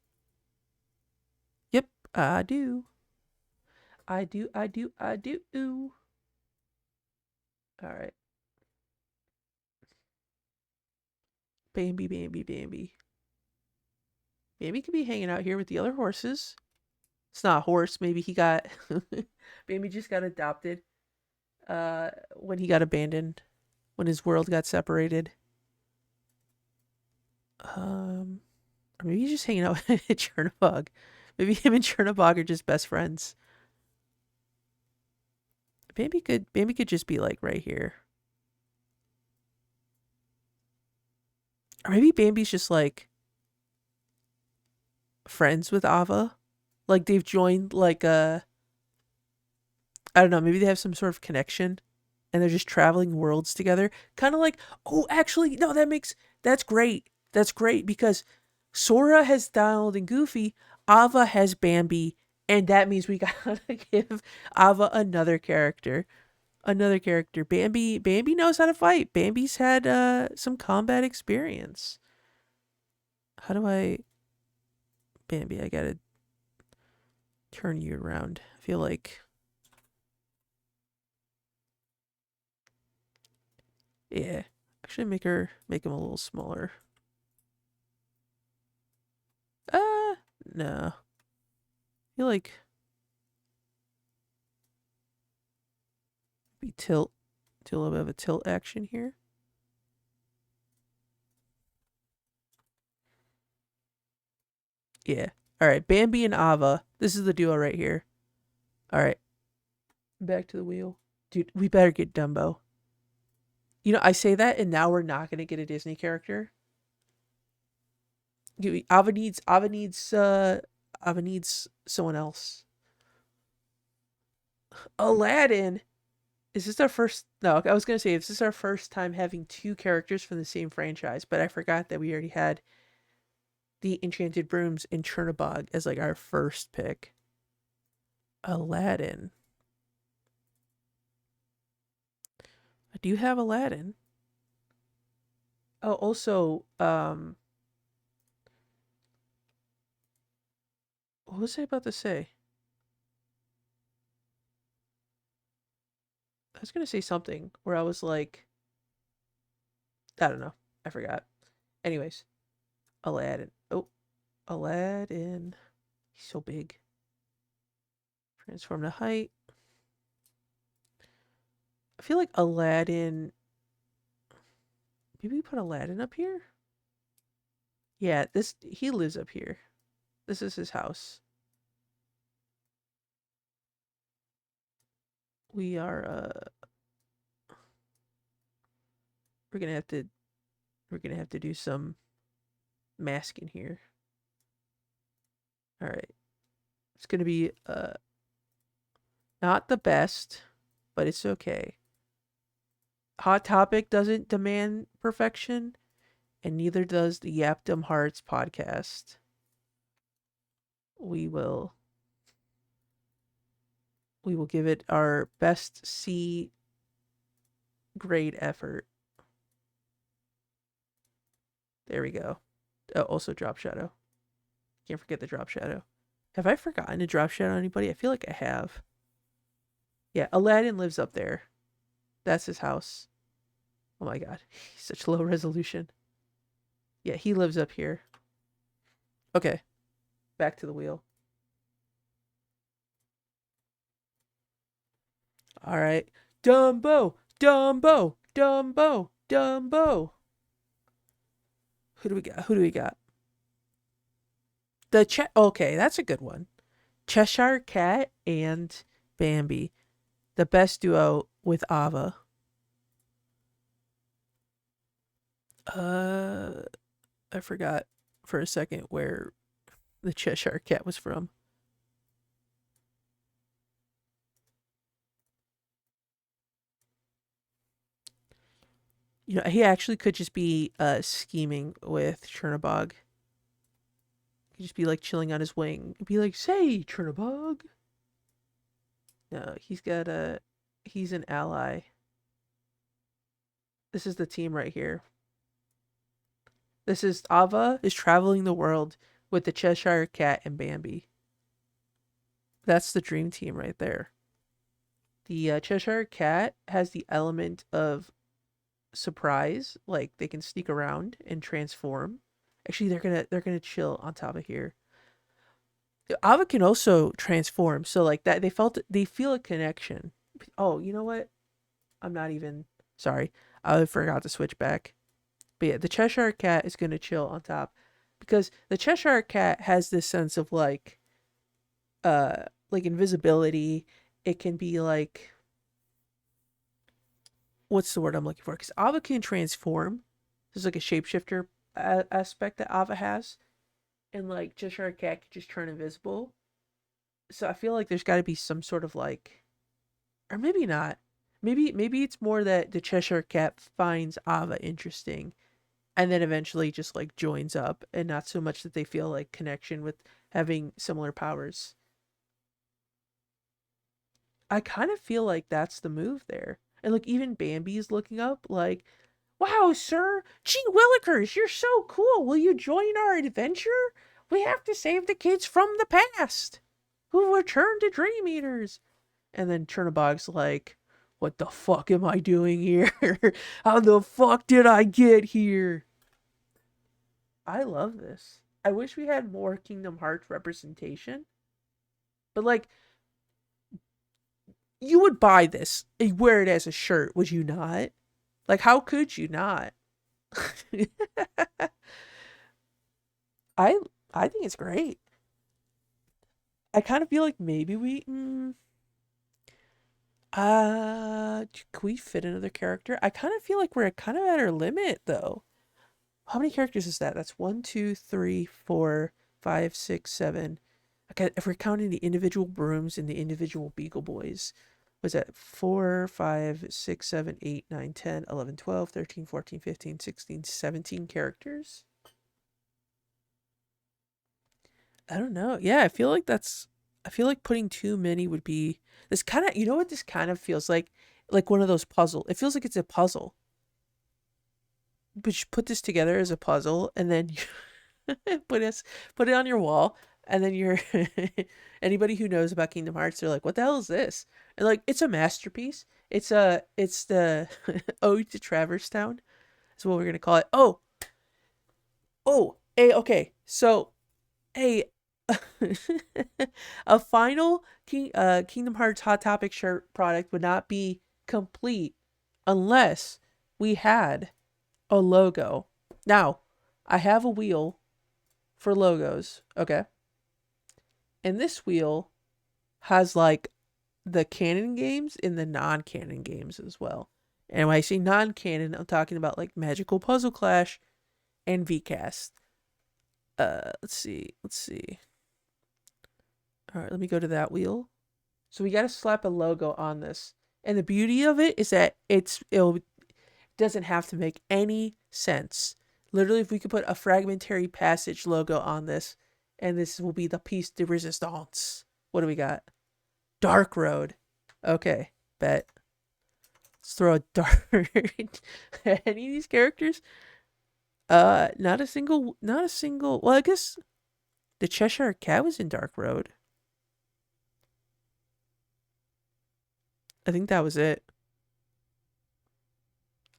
Yep, I do. I do. All right. Bambi, Bambi, Bambi. Bambi could be hanging out here with the other horses. It's not a horse. Maybe he got. Bambi just got adopted. When he got abandoned, when his world got separated. Or maybe he's just hanging out with Chernobog. Maybe him and Chernobog are just best friends. Bambi could just be like right here. Or maybe Bambi's just like friends with Ava. Like they've joined like a I don't know, maybe they have some sort of connection and they're just traveling worlds together. Kind of like, oh, actually, no, that's great. That's great because Sora has Donald and Goofy, Ava has Bambi, and that means we gotta give Ava another character. Another character. Bambi knows how to fight. Bambi's had some combat experience. How do I Bambi, I gotta turn you around. I feel like yeah. Actually make him a little smaller. No. I feel like be do a little bit of a tilt action here. Yeah. All right, Bambi and Ava. This is the duo right here. All right. Back to the wheel. Dude, we better get Dumbo. You know, I say that and now we're not going to get a Disney character. Ava needs someone else. Aladdin. Is this our first? No, I was gonna say, is this our first time having two characters from the same franchise? But I forgot that we already had the Enchanted Brooms and Chernobog as like our first pick. Aladdin. Do you have Aladdin? Oh, also, what was I about to say? I was gonna say something where I was like, I don't know, I forgot. Anyways, Aladdin. Oh, Aladdin. He's so big. Transform to height. I feel like Aladdin. Maybe we put Aladdin up here? Yeah, he lives up here. This is his house. We are we're gonna have to do some masking here. Alright. It's gonna be not the best, but it's okay. Hot Topic doesn't demand perfection, and neither does the Yapdom Hearts podcast. We will give it our best C grade effort. There we go. Oh, also drop shadow. Can't forget the drop shadow. Have I forgotten to drop shadow anybody? I feel like I have. Yeah, Aladdin lives up there. That's his house. Oh my god. He's such low resolution. Yeah, he lives up here. Okay. Back to the wheel. Alright. Dumbo! Dumbo! Dumbo! Dumbo! Who do we got? Who do we got? Okay, that's a good one. Cheshire Cat and Bambi. The best duo with Ava. I forgot for a second where the Cheshire Cat was from. You know, he actually could just be scheming with Chernobog. He'd just be like chilling on his wing. He'd be like, "Say, Chernobog." No, he's an ally. This is the team right here. This is Ava is traveling the world with the Cheshire Cat and Bambi. That's the dream team right there. The Cheshire Cat has the element of surprise. Like they can sneak around and transform. Actually, they're gonna chill on top of here. Ava can also transform, so like that they feel a connection. Oh, you know what? I'm not even sorry. I forgot to switch back. But yeah, the Cheshire Cat is gonna chill on top because the Cheshire Cat has this sense of like invisibility. It can be like what's the word I'm looking for? Because Ava can transform. There's like a shapeshifter aspect that Ava has, and like Cheshire Cat can just turn invisible. So I feel like there's got to be some sort of like, or maybe not. Maybe it's more that the Cheshire Cat finds Ava interesting, and then eventually just like joins up, and not so much that they feel like connection with having similar powers. I kind of feel like that's the move there. And like even Bambi's looking up like, "Wow, sir, gee willikers, you're so cool. Will you join our adventure? We have to save the kids from the past who return to Dream Eaters." And then Chernobog's like, "What the fuck am I doing here? How the fuck did I get here?" I love this. I wish we had more Kingdom Hearts representation. But like, you would buy this and wear it as a shirt, would you not? Like, how could you not? I I think it's great. I kind of feel like maybe can we fit another character? I kind of feel like we're kind of at our limit though. How many characters is that? That's one, two, three, four, five, six, seven. Okay, if we're counting the individual brooms and the individual Beagle Boys, was that 4, 5, 6, 7, 8, 9, 10, 11, 12, 13, 14, 15, 16, 17 characters? I don't know. Yeah, I feel like putting too many would be this kind of, you know what this kind of feels like? Like one of those puzzle. It feels like it's a puzzle. But you put this together as a puzzle and then put us put it on your wall, and then you're anybody who knows about Kingdom Hearts, they're like, "What the hell is this?" And like, it's a masterpiece. It's the ode to Traverse Town. Is what we're gonna call it. Okay. So a a final Kingdom Hearts Hot Topic shirt product would not be complete unless we had a logo. Now, I have a wheel for logos, okay? And this wheel has like the canon games and the non-canon games as well. And when I say non-canon, I'm talking about like Magical Puzzle Clash and VCast. Let's see. All right, let me go to that wheel. So we got to slap a logo on this. And the beauty of it is that it doesn't have to make any sense. Literally, if we could put a fragmentary passage logo on this, and this will be the piece de resistance. What do we got? Dark Road. Okay, bet. Let's throw a dark. Any of these characters? Not a single. Not a single. Well, I guess the Cheshire Cat was in Dark Road. I think that was it.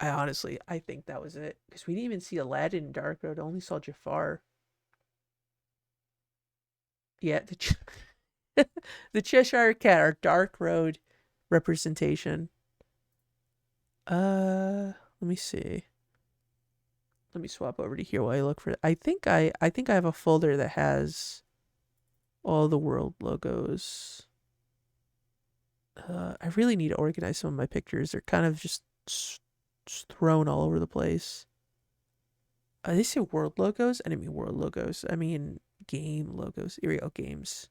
I think that was it because we didn't even see Aladdin in Dark Road. I only saw Jafar. Yeah, the Cheshire Cat, our Dark Road representation. Let me see. Let me swap over to here while I look for it. I think I have a folder that has all the world logos. I really need to organize some of my pictures. They're kind of just thrown all over the place. They say world logos? I didn't mean world logos. I mean game logos. Here we go, games.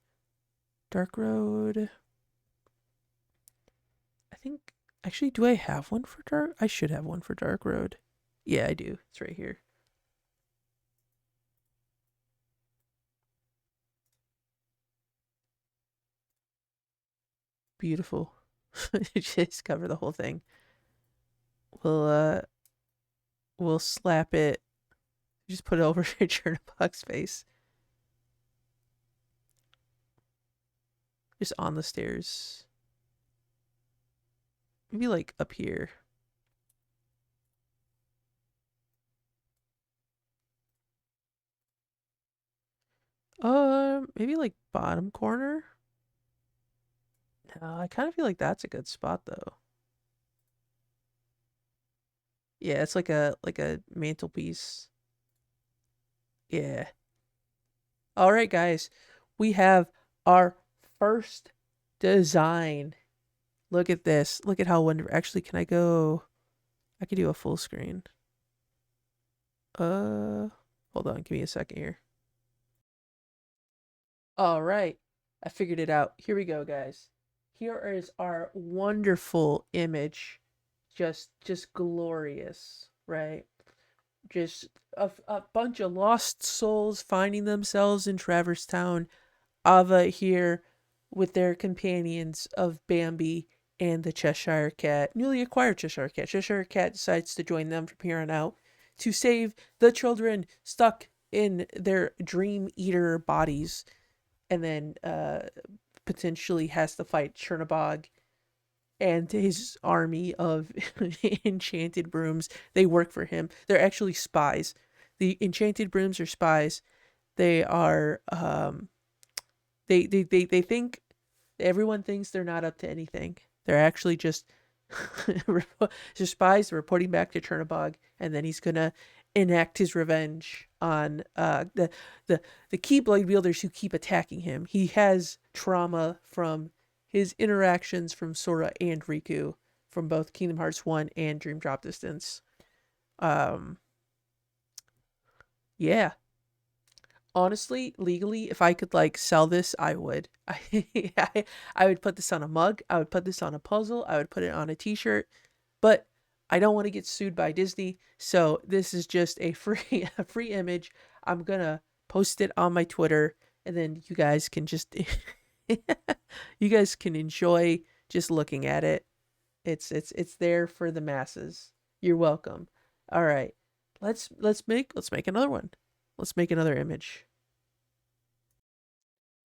Dark Road. I think, actually, do I have one for Dark? I should have one for Dark Road. Yeah, I do. It's right here. Beautiful. Just cover the whole thing. We'll uh we'll slap it. Just put it over Chernobog's face. Just on the stairs. Maybe like up here. Maybe like bottom corner. No, I kind of feel like that's a good spot though. Yeah, it's like a mantelpiece. Yeah. All right, guys. We have our first design. Look at this. Look at how wonderful. Actually, can I go? I could do a full screen. Uh, Hold on. Give me a second here. All right. I figured it out. Here we go, guys. Here is our wonderful image. Just glorious, right? Just a bunch of lost souls finding themselves in Traverse Town. Ava here with their companions of Bambi and the Cheshire Cat, newly acquired Cheshire Cat. Cheshire Cat decides to join them from here on out to save the children stuck in their dream eater bodies, and then potentially has to fight Chernobog and his army of enchanted brooms. They work for him. They're actually spies. The enchanted brooms are spies. They are they think everyone thinks they're not up to anything. They're actually just spies reporting back to Chernobog, and then he's gonna enact his revenge on the Keyblade wielders who keep attacking him. He has trauma from his interactions from Sora and Riku from both Kingdom Hearts 1 and Dream Drop Distance. Um, yeah, honestly, legally, if I could like sell this, I would. I would put this on a mug. I would put this on a puzzle. I would put it on a T-shirt. But I don't want to get sued by Disney, so this is just a free a free image. I'm gonna post it on my Twitter, and then you guys can just you guys can enjoy just looking at it. It's there for the masses. You're welcome. All right. Let's make another one. Let's make another image.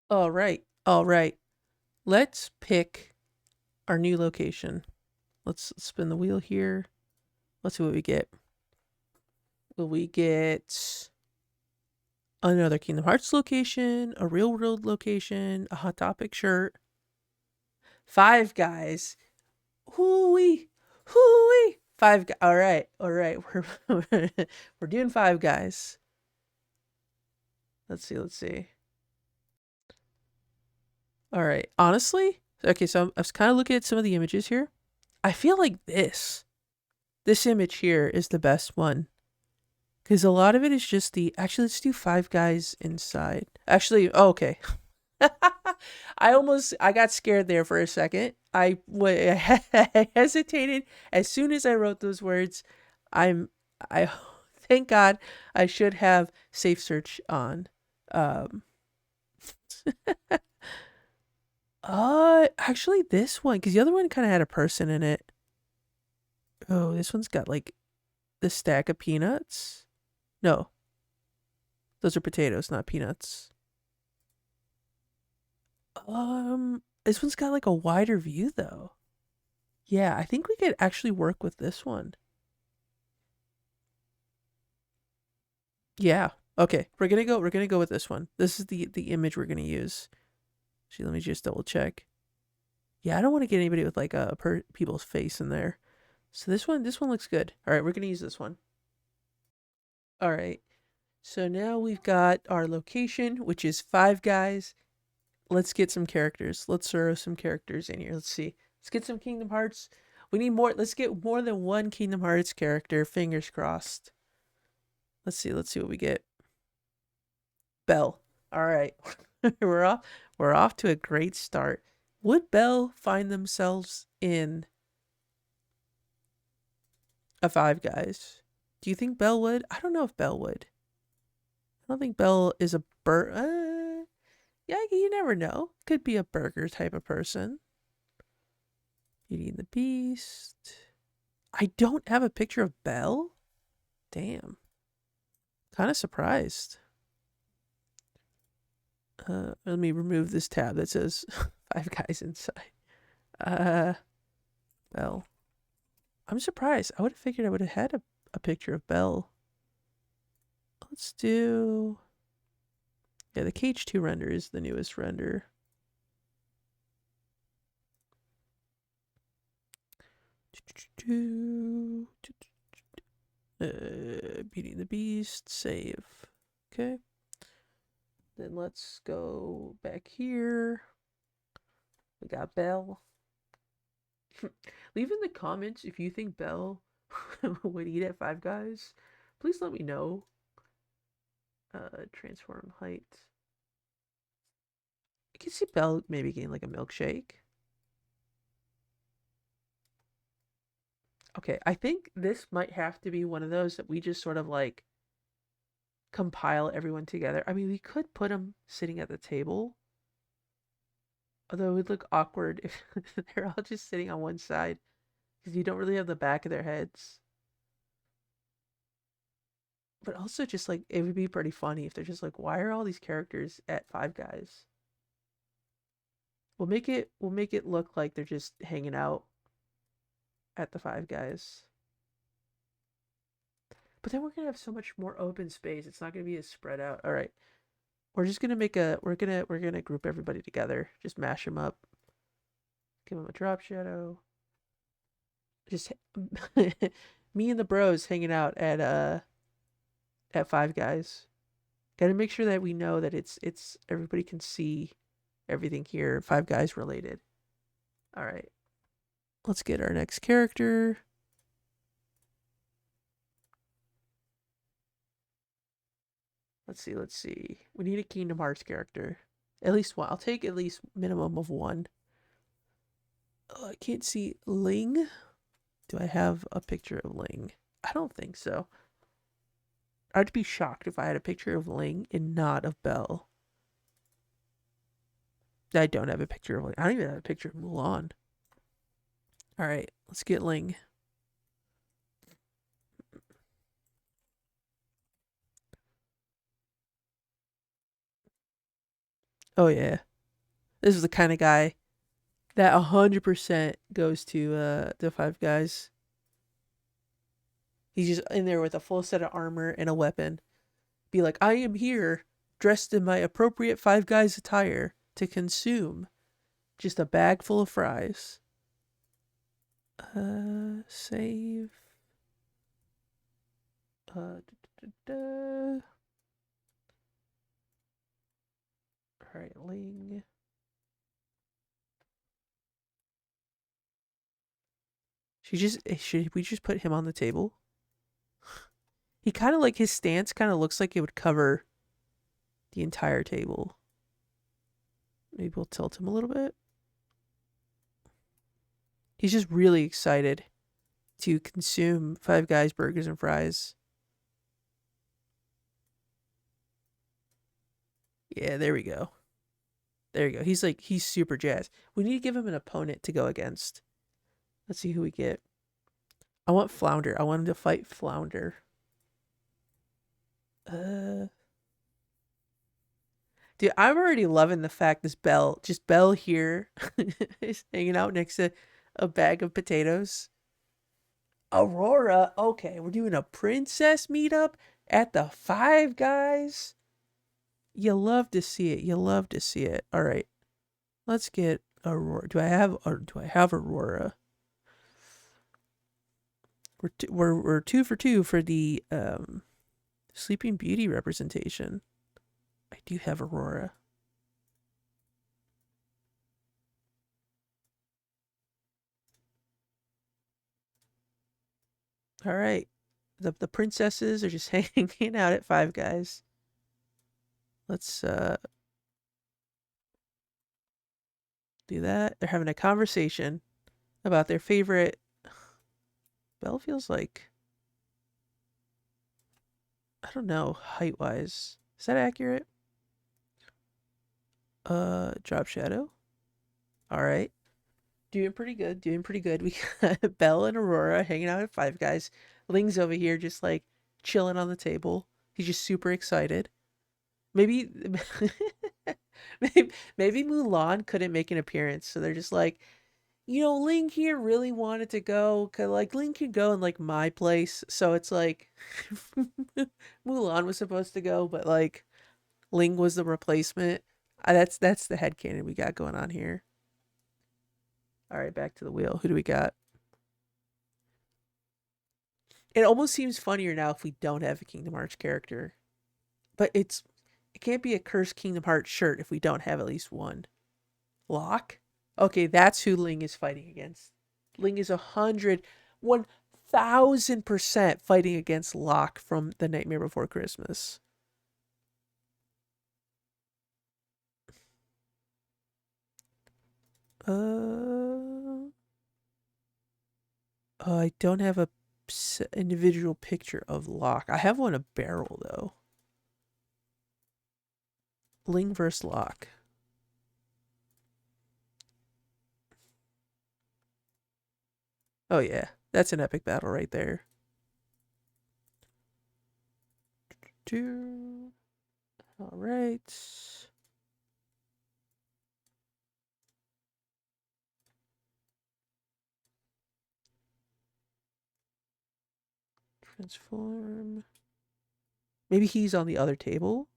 All right. All right. Let's pick our new location. Let's spin the wheel here. Let's see what we get. Will we get another Kingdom Hearts location, a real world location, a Hot Topic shirt? Five Guys. Hooey. Hooey. All right. All right. We're doing Five Guys. Let's see. Let's see. All right. Honestly, okay, so I was kind of looking at some of the images here. I feel like this image here is the best one. Because a lot of it is just actually, let's do Five Guys inside. Actually, oh, okay. I got scared there for a second. I hesitated as soon as I wrote those words. I thank God I should have safe search on. Um, Actually, this one, because the other one kind of had a person in it. Oh, this one's got like the stack of peanuts. No, those are potatoes, not peanuts. This one's got like a wider view though. Yeah, I think we could actually work with this one. Yeah. Okay, we're gonna go with this one. This is the image we're gonna use. See, let me just double check. Yeah, I don't want to get anybody with like a people's face in there. So this one looks good. All right, we're gonna use this one. All right. So now we've got our location, which is Five Guys. Let's get some characters. Let's throw some characters in here. Let's see. Let's get some Kingdom Hearts. We need more. Let's get more than one Kingdom Hearts character. Fingers crossed. Let's see. Let's see what we get. Belle. All right. we're off. We're off to a great start. Would Belle find themselves in a Five Guys? Do you think Belle would? I don't know if Belle would. I don't think Belle is a yeah, you never know. Could be a burger type of person. Beauty and the Beast. I don't have a picture of Belle. Damn. Kind of surprised. Let me remove this tab that says Five Guys inside. Belle. I'm surprised. I would have figured I would have had a picture of Belle. Let's do... Yeah, the KH2 render is the newest render. Beauty and the Beast, save. Okay. Then let's go back here. We got Belle. Leave in the comments if you think Belle would eat at Five Guys. Please let me know. Transform height. I can see Belle maybe getting like a milkshake. Okay, I think this might have to be one of those that we just sort of like compile everyone together. I mean, we could put them sitting at the table. Although it would look awkward if they're all just sitting on one side because you don't really have the back of their heads. But also just like it would be pretty funny if they're just like, why are all these characters at Five Guys? We'll make it look like they're just hanging out at the Five Guys. But then we're gonna have so much more open space. It's not gonna be as spread out. All right, we're just gonna make a. We're gonna group everybody together. Just mash them up. Give them a drop shadow. Just me and the bros hanging out at Five Guys. Got to make sure that we know that it's everybody can see everything here. Five Guys related. All right, let's get our next character. Let's see. We need a Kingdom Hearts character. At least one. I'll take at least minimum of one. Oh, I can't see Ling. Do I have a picture of Ling? I don't think so. I'd be shocked if I had a picture of Ling and not of Belle. I don't have a picture of Ling. I don't even have a picture of Mulan. All right, let's get Ling. Oh yeah, this is the kind of guy that 100% goes to the Five Guys. He's just in there with a full set of armor and a weapon. Be like, I am here, dressed in my appropriate Five Guys attire to consume just a bag full of fries. Save. Da, da, da. All right, Ling. Should we just put him on the table? He kind of like his stance kind of looks like it would cover the entire table. Maybe we'll tilt him a little bit. He's just really excited to consume Five Guys burgers and fries. Yeah, there we go. There you go. He's super jazzed. We need to give him an opponent to go against. Let's see who we get. I want Flounder. I want him to fight Flounder. Dude, I'm already loving the fact this Belle here is hanging out next to a bag of potatoes. Aurora. Okay, we're doing a princess meetup at the Five Guys. You love to see it. You love to see it. All right. Let's get Aurora. Do I have Aurora? We're 2 for 2 for the Sleeping Beauty representation. I do have Aurora. All right. The princesses are just hanging out at Five Guys. Let's do that. They're having a conversation about their favorite. Belle feels like, I don't know, height wise. Is that accurate? Drop shadow. All right. Doing pretty good. We got Belle and Aurora hanging out at Five Guys. Ling's over here just like chilling on the table. He's just super excited. Maybe maybe Mulan couldn't make an appearance, so they're just like, Ling here really wanted to go, cause like Ling could go in like my place, so it's like Mulan was supposed to go, but like Ling was the replacement. That's the headcanon we got going on here. All right, back to the wheel. Who do we got? It almost seems funnier now if we don't have a Kingdom Hearts character. But it can't be a cursed Kingdom Hearts shirt if we don't have at least one. Locke? Okay, that's who Ling is fighting against. Ling is 1,000% fighting against Locke from The Nightmare Before Christmas. I don't have a individual picture of Locke. I have one of Beryl though. Ling vs. Locke. Oh yeah, that's an epic battle right there. All right. Transform. Maybe he's on the other table.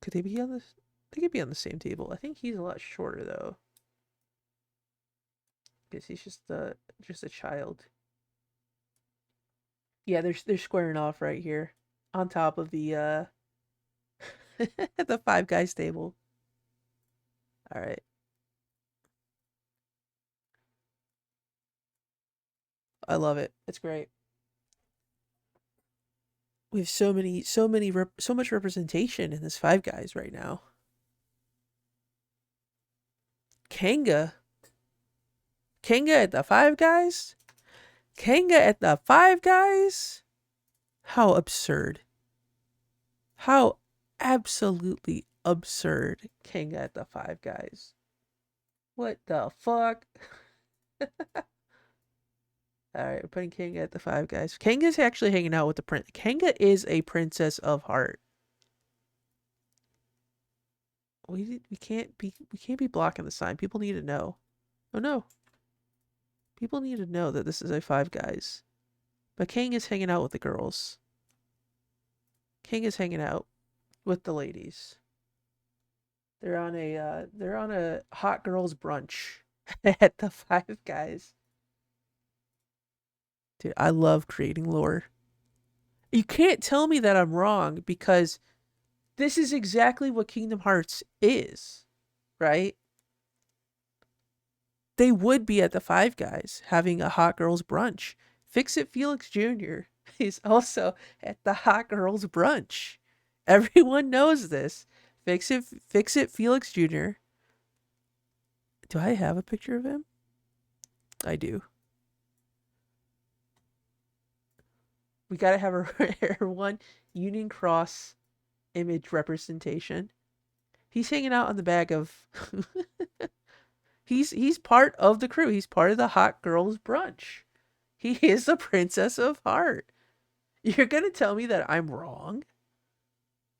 Could they be on this? They could be on the same table. I think he's a lot shorter though. Because he's just a child. Yeah, they're squaring off right here. On top of the the Five Guys table. Alright. I love it. It's great. We have so much representation in this Five Guys right now. Kanga at the Five Guys? Kanga at the Five Guys? How absurd. How absolutely absurd. Kanga at the Five Guys. What the fuck? Alright, we're putting Kanga at the Five Guys. Kanga's actually hanging out with the prince. Kanga is a princess of heart. We can't be blocking the sign. People need to know. Oh no. People need to know that this is a Five Guys. But Kang is hanging out with the girls. Kang is hanging out with the ladies. They're on a hot girls brunch at the Five Guys. Dude, I love creating lore. You can't tell me that I'm wrong because this is exactly what Kingdom Hearts is, right? They would be at the Five Guys having a hot girls brunch. Fix It Felix Jr. is also at the hot girls brunch. Everyone knows this. Fix It Felix Jr. Do I have a picture of him? I do. We gotta have a one Union Cross image representation. He's hanging out on the bag of he's part of the crew. He's part of the hot girls brunch. He is the Princess of Heart. You're gonna tell me that I'm wrong?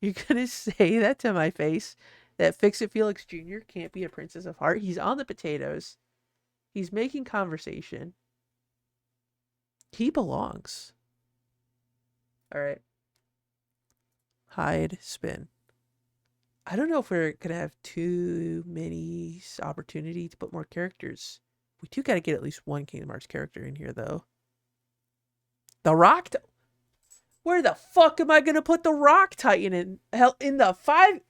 You're gonna say that to my face? That Fix It Felix Jr. can't be a Princess of Heart? He's on the potatoes. He's making conversation. He belongs. Alright. Hide, spin. I don't know if we're gonna have too many opportunity to put more characters. We do gotta get at least one Kingdom Hearts character in here, though. The Rock. Where the fuck am I gonna put the Rock Titan in? Hell, in the five.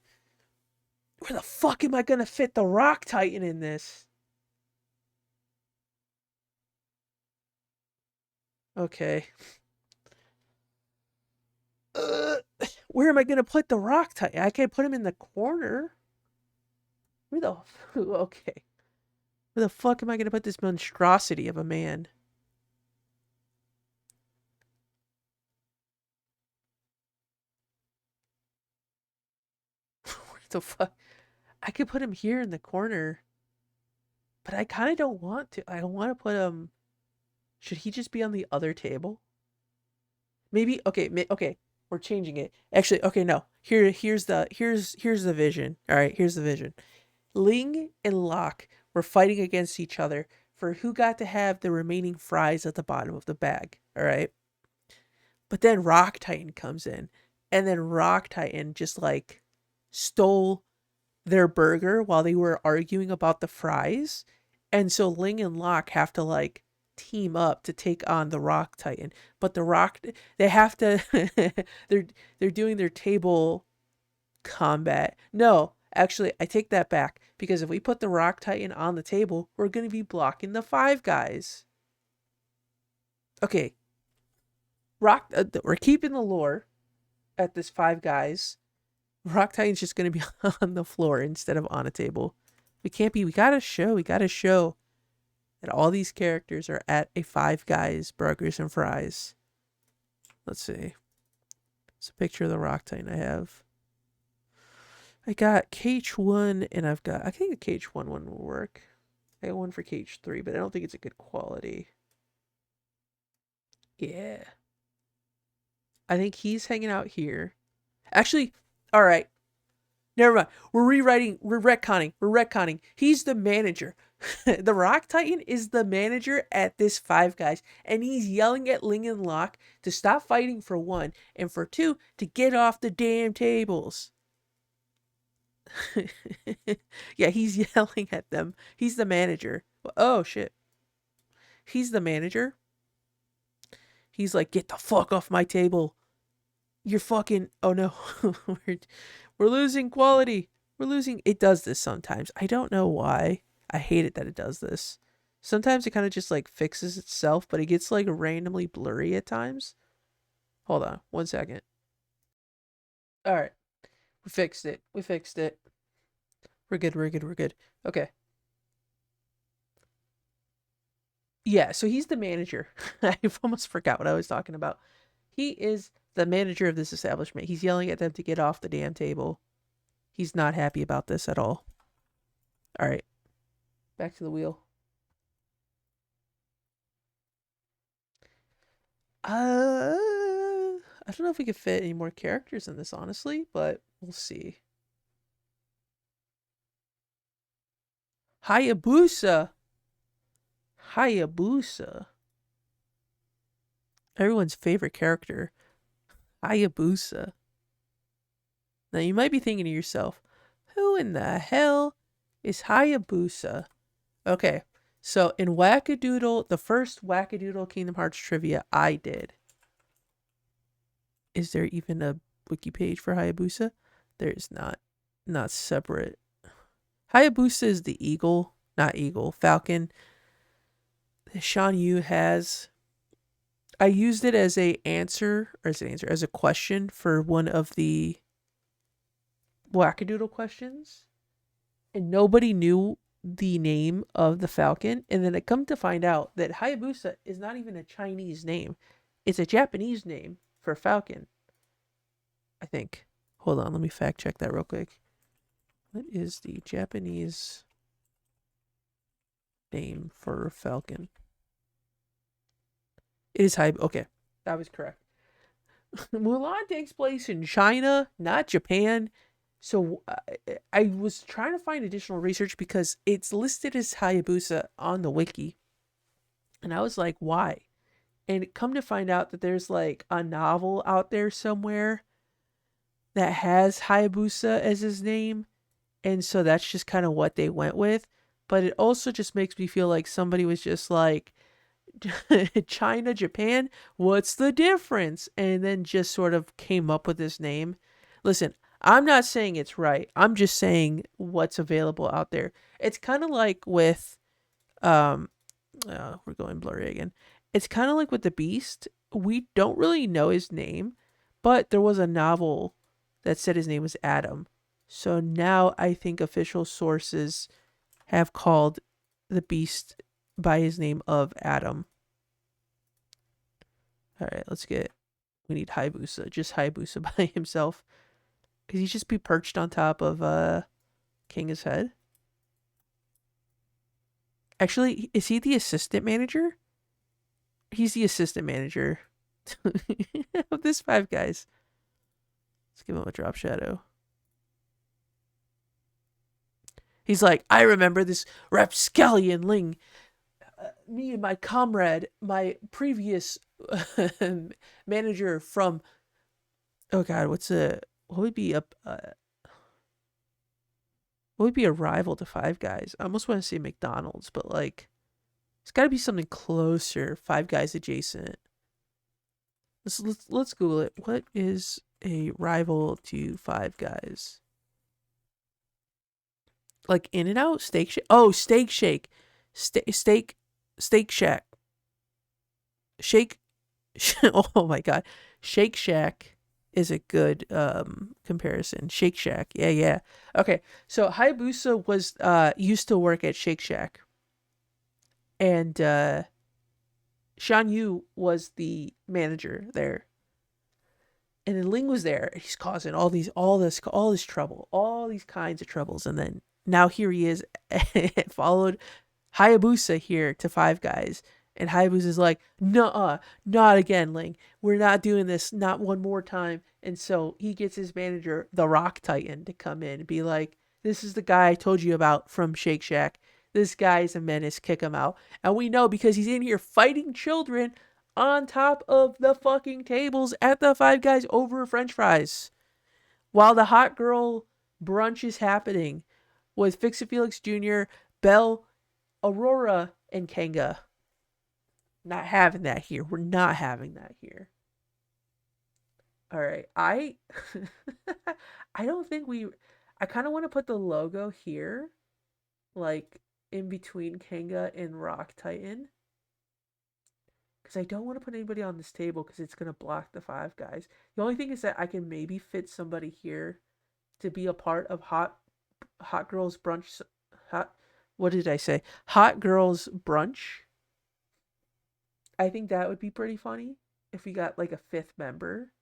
Where the fuck am I gonna fit the Rock Titan in this? Okay. Where am I gonna put the Rock Titan? I can't put him in the corner. Where the okay? Where the fuck am I gonna put this monstrosity of a man? Where the fuck? I could put him here in the corner, but I kind of don't want to. I don't want to put him. Should he just be on the other table? Maybe okay. Okay, we're changing it. Actually, okay, no. Here's the vision. All right, here's the vision. Ling and Locke were fighting against each other for who got to have the remaining fries at the bottom of the bag. All right. But then Rock Titan comes in, and then Rock Titan just like stole their burger while they were arguing about the fries. And so Ling and Locke have to like team up to take on the Rock Titan. But the Rock they have to they're they're doing their table combat. No, actually I take that back because if we put the Rock Titan on the table, we're going to be blocking the Five Guys. Okay, we're keeping the lore at this Five Guys. Rock Titan's just gonna be on the floor instead of on a table. We can't be. We gotta show that all these characters are at a Five Guys burgers and fries. Let's see. It's a picture of the Rock Titan I have. I got KH1 and I think the KH1 one will work. I got one for KH3, but I don't think it's a good quality. Yeah. I think he's hanging out here. Actually, all right. Never mind. We're retconning. He's the manager. The Rock Titan is the manager at this Five Guys, and he's yelling at Ling and Locke to stop fighting for one, and for two, to get off the damn tables. Yeah, he's yelling at them. He's the manager. Oh, shit. He's the manager. He's like, get the fuck off my table. You're fucking... Oh, no. We're losing quality. We're losing... It does this sometimes. I don't know why. I hate it that it does this. Sometimes it kind of just like fixes itself, but it gets like randomly blurry at times. Hold on. 1 second. All right. We fixed it. We're good. Okay. Yeah, so he's the manager. I almost forgot what I was talking about. He is the manager of this establishment. He's yelling at them to get off the damn table. He's not happy about this at all. All right. Back to the wheel. I don't know if we could fit any more characters in this, honestly, but we'll see. Hayabusa. Everyone's favorite character. Hayabusa. Now you might be thinking to yourself, who in the hell is Hayabusa? Okay, so in Wackadoodle, the first Wackadoodle Kingdom Hearts trivia I did. Is there even a wiki page for Hayabusa? There is not. Not separate. Hayabusa is the falcon that Shan Yu has. I used it as a question for one of the Wackadoodle questions, and nobody knew the name of the falcon. And then I come to find out that Hayabusa is not even a Chinese name; it's a Japanese name for falcon. I think. Hold on, let me fact check that real quick. What is the Japanese name for falcon? It is Hayabusa. Okay, that was correct. Mulan takes place in China, not Japan. So I was trying to find additional research because it's listed as Hayabusa on the wiki. And I was like, why? And come to find out that there's like a novel out there somewhere that has Hayabusa as his name. And so that's just kind of what they went with. But it also just makes me feel like somebody was just like, China, Japan, what's the difference? And then just sort of came up with this name. Listen, I'm not saying it's right. I'm just saying what's available out there. It's kind of like with, we're going blurry again. It's kind of like with the Beast. We don't really know his name, but there was a novel that said his name was Adam. So now I think official sources have called the Beast by his name of Adam. All right, we need Hayabusa, just Hayabusa by himself. Could he just be perched on top of King's head? Actually, is he the assistant manager? He's the assistant manager of this Five Guys. Let's give him a drop shadow. He's like, I remember this rapscallion Ling. me and my comrade, my previous manager from, oh God, what would be a rival to Five Guys? I almost want to say McDonald's, but like, it's got to be something closer, Five Guys adjacent. Let's Google it. What is a rival to Five Guys? Like In-N-Out, Steak Shake. Oh, Steak Shake, Steak Shack, Shake. Oh my God, Shake Shack is a good comparison. Shake Shack, yeah. Okay, so Hayabusa was used to work at Shake Shack, and Shan Yu was the manager there. And then Ling was there, and he's causing all this trouble, all these kinds of troubles, and then now here he is, followed Hayabusa here to Five Guys, and Hayabusa's like, "Nuh-uh, not again, Ling. We're not doing this, not one more time." And so he gets his manager, the Rock Titan, to come in and be like, "This is the guy I told you about from Shake Shack. This guy is a menace. Kick him out." And we know because he's in here fighting children on top of the fucking tables at the Five Guys over French fries, while the hot girl brunch is happening with Fix It Felix Jr., Belle, Aurora, and Kanga. Not having that here. We're not having that here. All right. I don't think I kind of want to put the logo here, like in between Kanga and Rock Titan. Because I don't want to put anybody on this table because it's going to block the Five Guys. The only thing is that I can maybe fit somebody here to be a part of Hot Girls Brunch. What did I say? Hot Girls Brunch. I think that would be pretty funny if we got like a fifth member.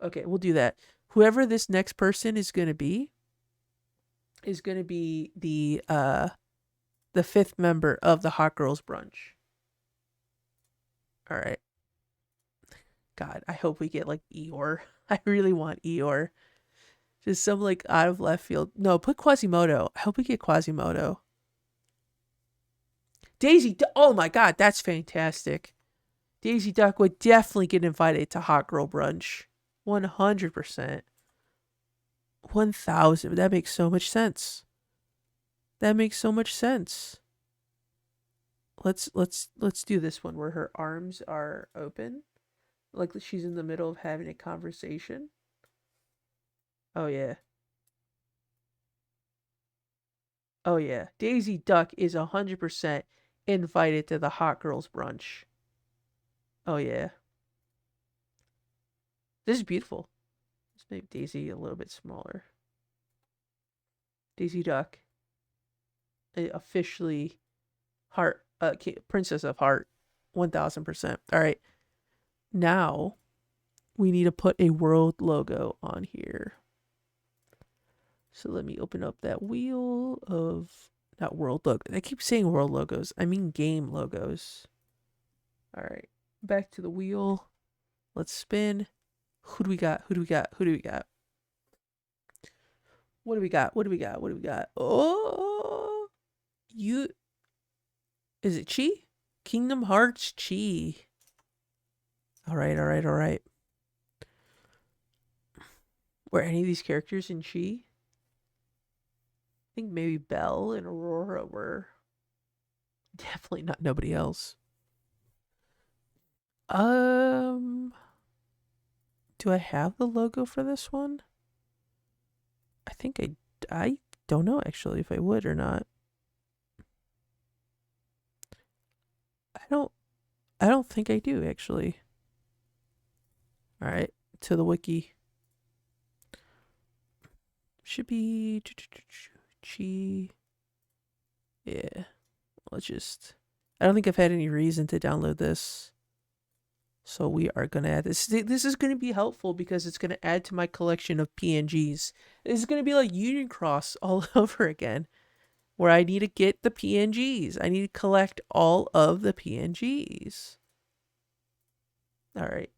Okay, we'll do that. Whoever this next person is going to be the fifth member of the Hot Girls Brunch. All right. God, I hope we get like Eeyore. I really want Eeyore. Just some like out of left field. No, put Quasimodo. I hope we get Quasimodo. Daisy. Oh my God, that's fantastic. Daisy Duck would definitely get invited to Hot Girl Brunch. 100%. 1,000. That makes so much sense. Let's do this one where her arms are open, like she's in the middle of having a conversation. Oh yeah. Oh yeah. Daisy Duck is 100% invited to the Hot Girls Brunch. Oh yeah. This is beautiful. Let's make Daisy a little bit smaller. Daisy Duck, officially Heart, Princess of Heart, 1,000%. All right. Now we need to put a world logo on here. So let me open up that wheel of, not world logo. I keep saying world logos. I mean game logos. All right. Back to the wheel. Let's spin. Who do we got? What do we got? Oh, is it Chi? Kingdom Hearts Chi. All right. Were any of these characters in Chi? I think maybe Belle and Aurora were. Definitely not nobody else. Do I have the logo for this one? I think I don't know actually if I would or not. I don't think I do actually. All right, to the wiki. Should be Chi. Yeah. Let's just, I don't think I've had any reason to download this. So we are going to add this. This is going to be helpful because it's going to add to my collection of PNGs. This is going to be like Union Cross all over again, where I need to get the PNGs. I need to collect all of the PNGs. All right.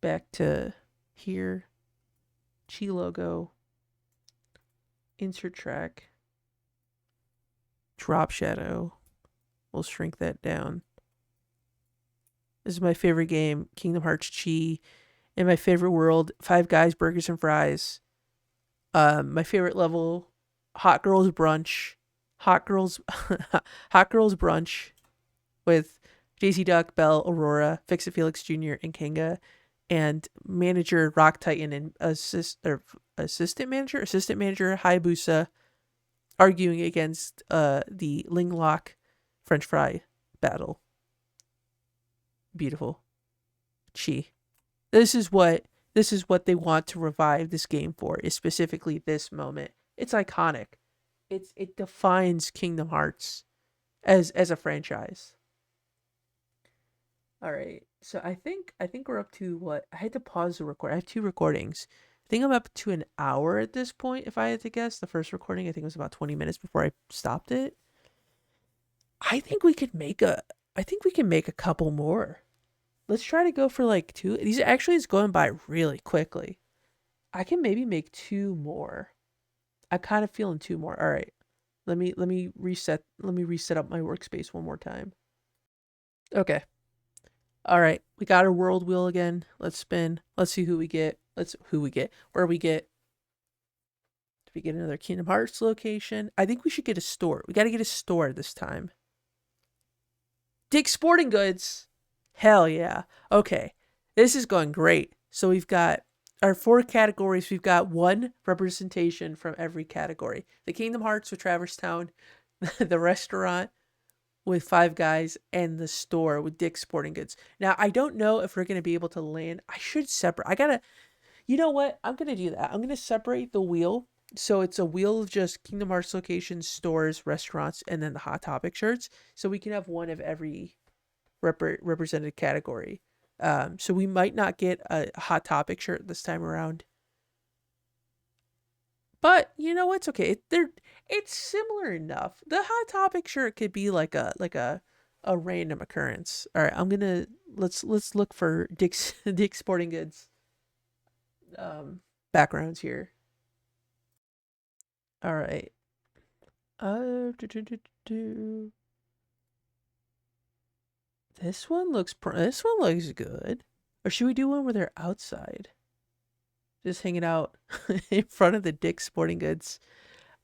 Back to here. Chi logo. Insert track. Drop shadow. We'll shrink that down. This is my favorite game, Kingdom Hearts Chi. In my favorite world, Five Guys, Burgers and Fries. My favorite level, Hot Girls Brunch. Hot Girls Brunch with Daisy Duck, Belle, Aurora, Fix-It Felix Jr., and Kanga, and manager Rock Titan and assistant manager Hayabusa arguing against the Ling Lock French fry battle. Beautiful. Chi. This is what they want to revive this game for, is specifically this moment. It's iconic. It defines Kingdom Hearts as a franchise. All right. So I think we're up to what? I had to pause the record. I have 2 recordings. I think I'm up to an hour at this point, if I had to guess. The first recording, I think, was about 20 minutes before I stopped it. I think we can make a couple more. Let's try to go for like 2. These actually is going by really quickly. I can maybe make 2 more. I'm kind of feeling 2 more. All right. Let me reset up my workspace one more time. Okay. All right, we got our world wheel again. Let's spin. Let's see who we get. Where we get. Did we get another Kingdom Hearts location? I think we should get a store. We got to get a store this time. Dick's Sporting Goods. Hell yeah. Okay, this is going great. So we've got our 4 categories. We've got 1 representation from every category. The Kingdom Hearts with Traverse Town, the restaurant with Five Guys, and the store with Dick's Sporting Goods. Now, I don't know if we're going to be able to land. I should separate. You know what? I'm going to do that. I'm going to separate the wheel. So it's a wheel of just Kingdom Hearts locations, stores, restaurants, and then the Hot Topic shirts. So we can have 1 of every represented category. So we might not get a Hot Topic shirt this time around. But you know what's okay. It's similar enough. The Hot Topic shirt could be like a random occurrence. All right, let's look for Dick's Sporting Goods backgrounds here. All right. This one looks good. Or should we do one where they're outside? Just hanging out in front of the Dick's Sporting Goods.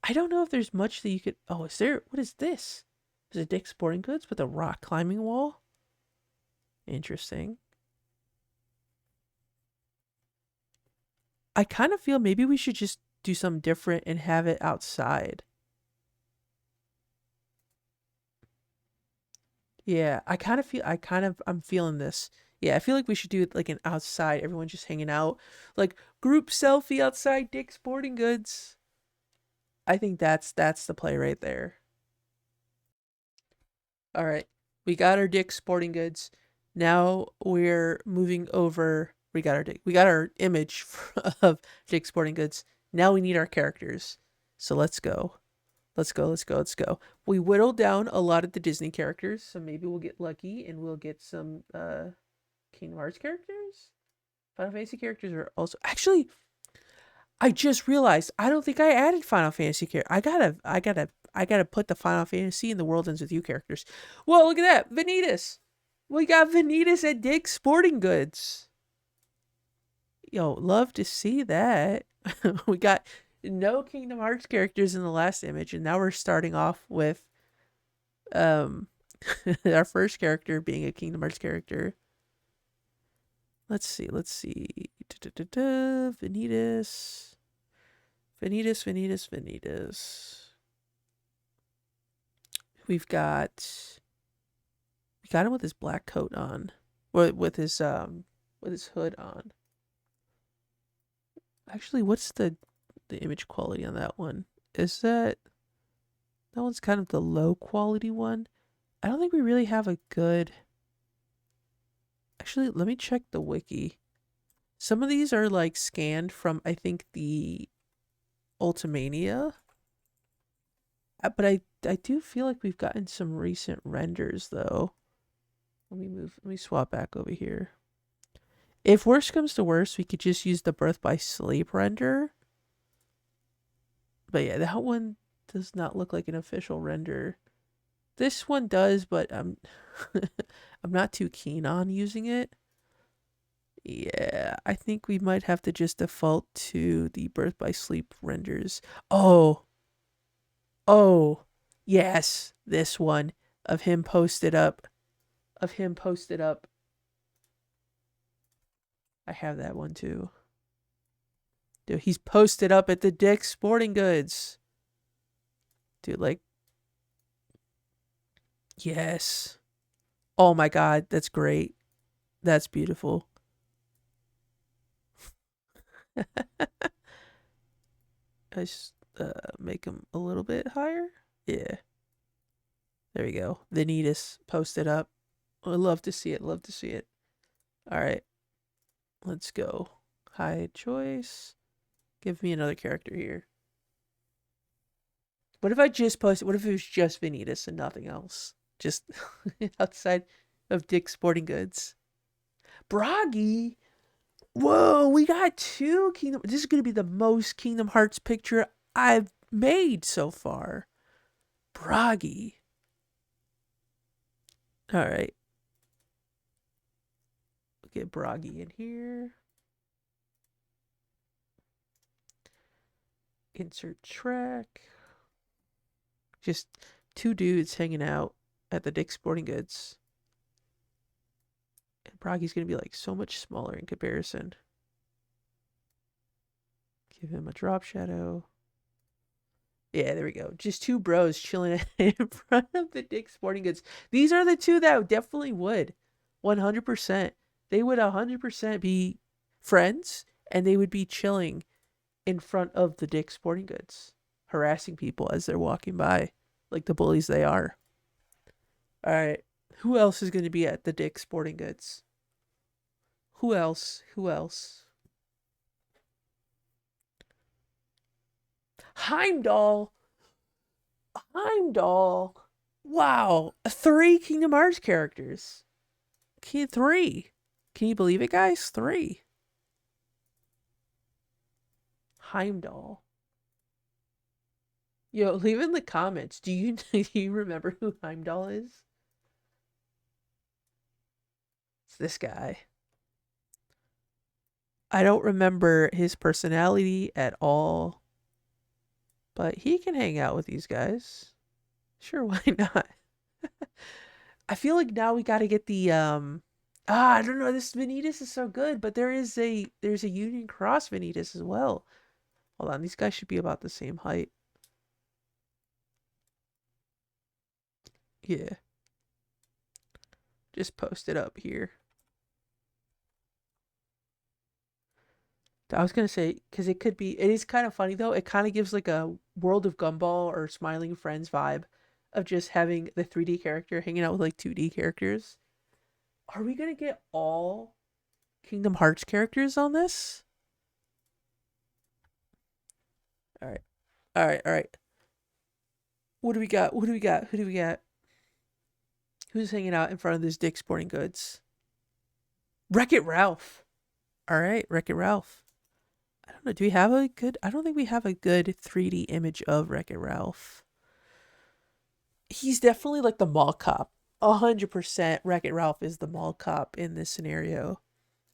I don't know if there's much that you could... Oh, is there... What is this? Is it Dick's Sporting Goods with a rock climbing wall? Interesting. I kind of feel maybe we should just do something different and have it outside. Yeah, I'm feeling this. Yeah, I feel like we should do it like an outside, everyone just hanging out. Like group selfie outside Dick's Sporting Goods. I think that's the play right there. All right. We got our Dick's Sporting Goods. Now we're moving over. We got our image of Dick's Sporting Goods. Now we need our characters. So let's go. Let's go. We whittled down a lot of the Disney characters, so maybe we'll get lucky and we'll get some Kingdom Hearts characters. Final Fantasy characters are also... Actually, I just realized I don't think I added Final Fantasy characters. I gotta put the Final Fantasy and the World Ends With You characters. Whoa, look at that. Vanitas. We got Vanitas at Dick's Sporting Goods. Yo, love to see that. We got no Kingdom Hearts characters in the last image, and now we're starting off with our first character being a Kingdom Hearts character. Let's see. Vanitas. We got him with his black coat on, with his hood on. Actually, what's the image quality on that one? Is that one's kind of the low quality one? I don't think we really have a good... Actually, let me check the wiki. Some of these are like scanned from, I think, the Ultimania. But I do feel like we've gotten some recent renders though. Let me swap back over here. If worse comes to worse, we could just use the Birth by Sleep render. But yeah, that one does not look like an official render. This one does, but I'm I'm not too keen on using it. Yeah, I think we might have to just default to the Birth by Sleep renders. Oh, oh, yes, this one of him posted up. Of him posted up. I have that one too. Dude, he's posted up at the Dick's Sporting Goods. Dude, like, yes. Oh my God, that's great. That's beautiful. I just make him a little bit higher. Yeah, there we go. Vanitas posted up. I love to see it. Love to see it. All right, let's go. Hide choice. Give me another character here. What if I just posted? What if it was just Vanitas and nothing else? Just outside of Dick's Sporting Goods. Bragi. Whoa, we got two Kingdom. This is going to be the most Kingdom Hearts picture I've made so far. Bragi. All right. We'll get Bragi in here. Insert track. Just two dudes hanging out at the Dick's Sporting Goods. And Bragi's going to be like so much smaller in comparison. Give him a drop shadow. Yeah, there we go. Just two bros chilling in front of the Dick's Sporting Goods. These are the two that definitely would. 100%. They would 100% be friends, and they would be chilling in front of the Dick's Sporting Goods, harassing people as they're walking by, like the bullies they are. All right. Who else is going to be at the Dick's Sporting Goods? Who else? Who else? Heimdall. Heimdall. Wow. Three Kingdom Hearts characters. Three. Can you believe it, guys? Three. Heimdall. Yo, leave in the comments. Do you do you remember who Heimdall is? It's this guy. I don't remember his personality at all, but he can hang out with these guys. Sure, why not? I feel like now we got to get the I don't know, this Vanitas is so good, but there's a Union Cross Vanitas as well. Hold on, these guys should be about the same height. Yeah. Just post it up here. I was gonna say, because it is kind of funny though. It kind of gives like a World of Gumball or Smiling Friends vibe of just having the 3D character hanging out with like 2D characters. Are we gonna get all Kingdom Hearts characters on this? All right, all right, all right. What do we got? What do we got? Who do we got? Who's hanging out in front of this Dick's Sporting Goods? Wreck-It Ralph. All right, Wreck-It Ralph. I don't know. Do we have a good? I don't think we have a good 3D image of Wreck-It Ralph. He's definitely like the mall cop. 100% Wreck-It Ralph is the mall cop in this scenario.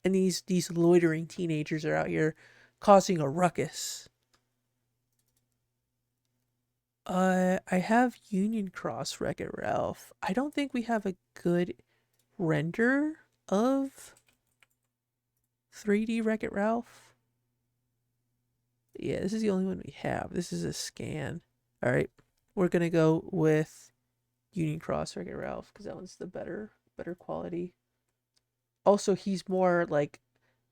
And these loitering teenagers are out here causing a ruckus. I have Union Cross Wreck-It Ralph. I don't think we have a good render of 3D Wreck-It Ralph. Yeah, this is the only one we have. This is a scan. All right, we're gonna go with Union Cross Wreck-It Ralph because that one's the better quality. Also, he's more like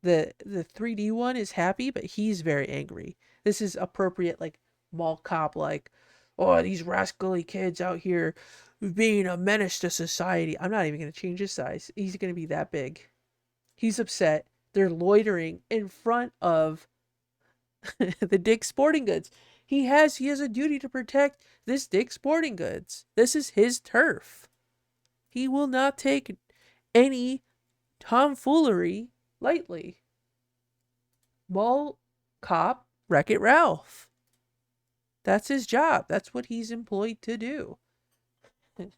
the 3D one is happy, but he's very angry. This is appropriate, like mall cop, like, oh, these rascally kids out here being a menace to society. I'm not even gonna change his size. He's gonna be that big. He's upset. They're loitering in front of the Dick's Sporting Goods. He has a duty to protect this Dick's Sporting Goods. This is his turf. He will not take any tomfoolery lightly. Mall cop Wreck-It Ralph. That's his job. That's what he's employed to do. Let's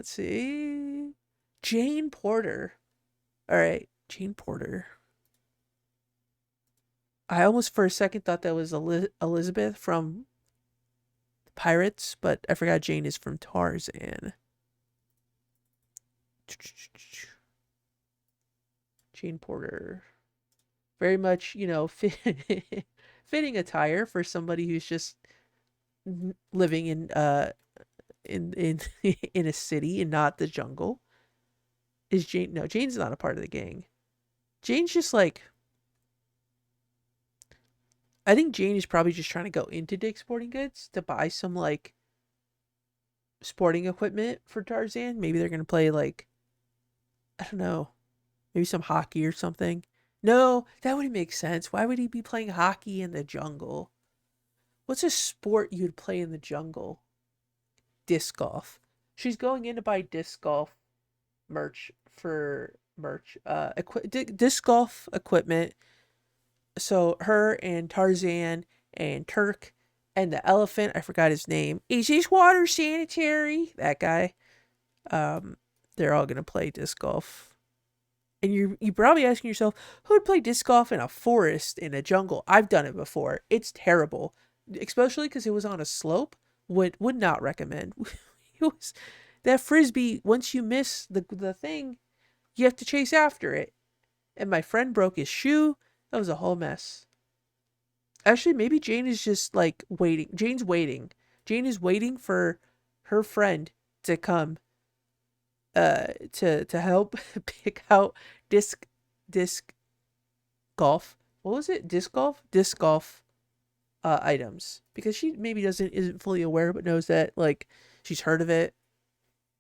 see. Jane Porter. All right, Jane Porter. I almost for a second thought that was Elizabeth from Pirates, but I forgot Jane is from Tarzan. Jane Porter. Very much, fitting attire for somebody who's just living in in a city and not the jungle. Is Jane? No, Jane's not a part of the gang. Jane's just like, I think Jane is probably just trying to go into Dick's Sporting Goods to buy some like sporting equipment for Tarzan. Maybe they're gonna play like, I don't know, maybe some hockey or something. No, that wouldn't make sense. Why would he be playing hockey in the jungle? What's a sport you'd play in the jungle? Disc golf. She's going in to buy disc golf disc golf equipment. So her and Tarzan and Turk and the elephant, I forgot his name. Is this water sanitary? That guy. They're all gonna play disc golf. And you're probably asking yourself, who would play disc golf in a forest in a jungle? I've done it before. It's terrible, especially because it was on a slope. Would not recommend. It was that frisbee. Once you miss the thing, you have to chase after it. And my friend broke his shoe. That was a whole mess. Actually, maybe Jane is just like waiting. Jane's waiting. Jane is waiting for her friend to come to help pick out disc golf. What was it? Disc golf items, because she maybe isn't fully aware but knows that like she's heard of it.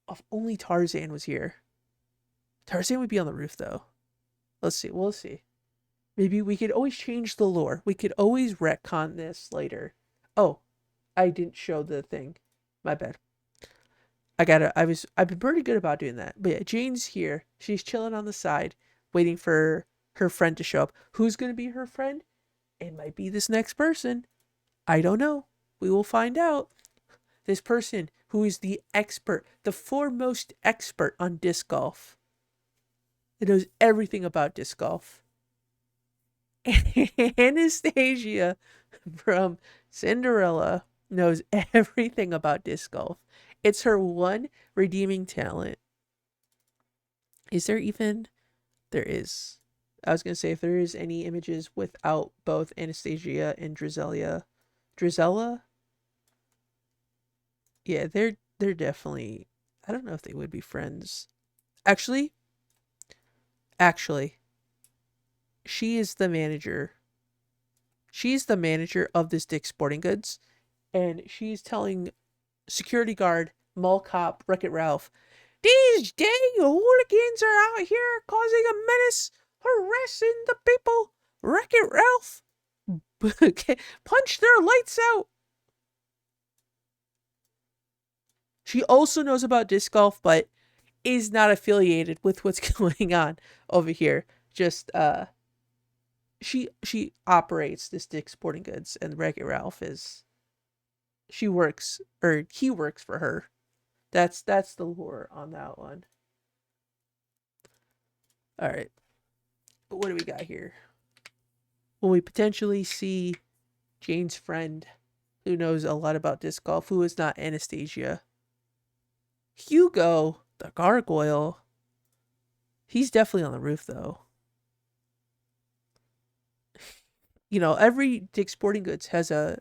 If only Tarzan was here. Tarzan would be on the roof though. Let's see. We'll see. Maybe we could always change the lore. We could always retcon this later. Oh, I didn't show the thing. My bad. I've been pretty good about doing that. But yeah, Jane's here. She's chilling on the side, waiting for her friend to show up. Who's gonna be her friend? It might be this next person. I don't know. We will find out. This person who is the expert, the foremost expert on disc golf. It knows everything about disc golf. Anastasia from Cinderella knows everything about disc golf. It's her one redeeming talent. Is there even? There is. I was going to say, if there is any images without both Anastasia and Drizella? Yeah, they're definitely, I don't know if they would be friends. Actually, she is the manager. She's the manager of this Dick's Sporting Goods, and she's telling security guard, mall cop, Wreck-It Ralph, these dang hooligans are out here causing a menace, harassing the people. Wreck-It Ralph, punch their lights out. She also knows about disc golf, but is not affiliated with what's going on over here. Just she operates this Dick's Sporting Goods, and Wreck-It Ralph is he works for her. That's the lore on that one. All right, what do we got here? Will we potentially see Jane's friend, who knows a lot about disc golf, who is not Anastasia? Hugo, the gargoyle. He's definitely on the roof, though. Every Dick's Sporting Goods has a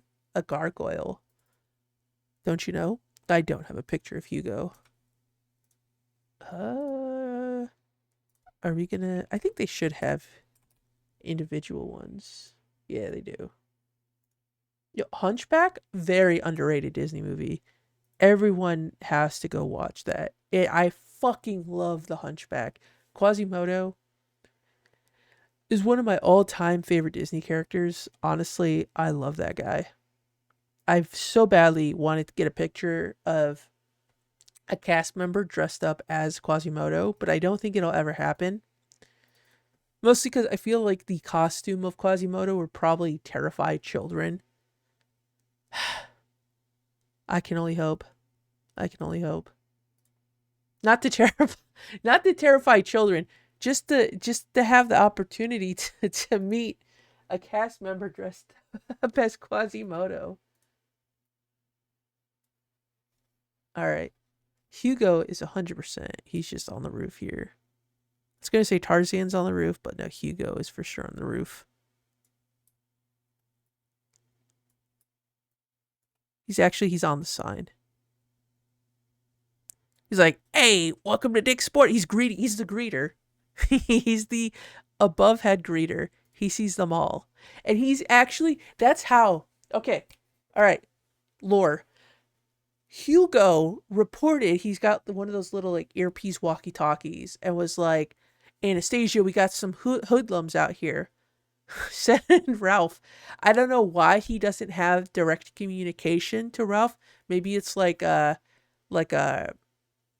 gargoyle. Don't you know? I don't have a picture of Hugo. Are we gonna? I think they should have individual ones. Yeah, they do. Hunchback, very underrated Disney movie. Everyone has to go watch that. I fucking love the Hunchback. Quasimodo is one of my all-time favorite Disney characters. Honestly, I love that guy. I've so badly wanted to get a picture of a cast member dressed up as Quasimodo, but I don't think it'll ever happen. Mostly because I feel like the costume of Quasimodo would probably terrify children. I can only hope. I can only hope. Not to terrify, not to terrify children, just to have the opportunity to meet a cast member dressed up as Quasimodo. All right, Hugo is 100%. He's just on the roof here. I was gonna say Tarzan's on the roof, but no, Hugo is for sure on the roof. He's on the sign. He's like, "Hey, welcome to Dick's Sport." He's greeting. He's the greeter. He's the above head greeter. He sees them all, and he's actually that's how. Okay, all right, lore. Hugo reported he's got one of those little like earpiece walkie talkies and was like, "Anastasia, we got some hoodlums out here." Said Ralph. I don't know why he doesn't have direct communication to Ralph. Maybe it's like a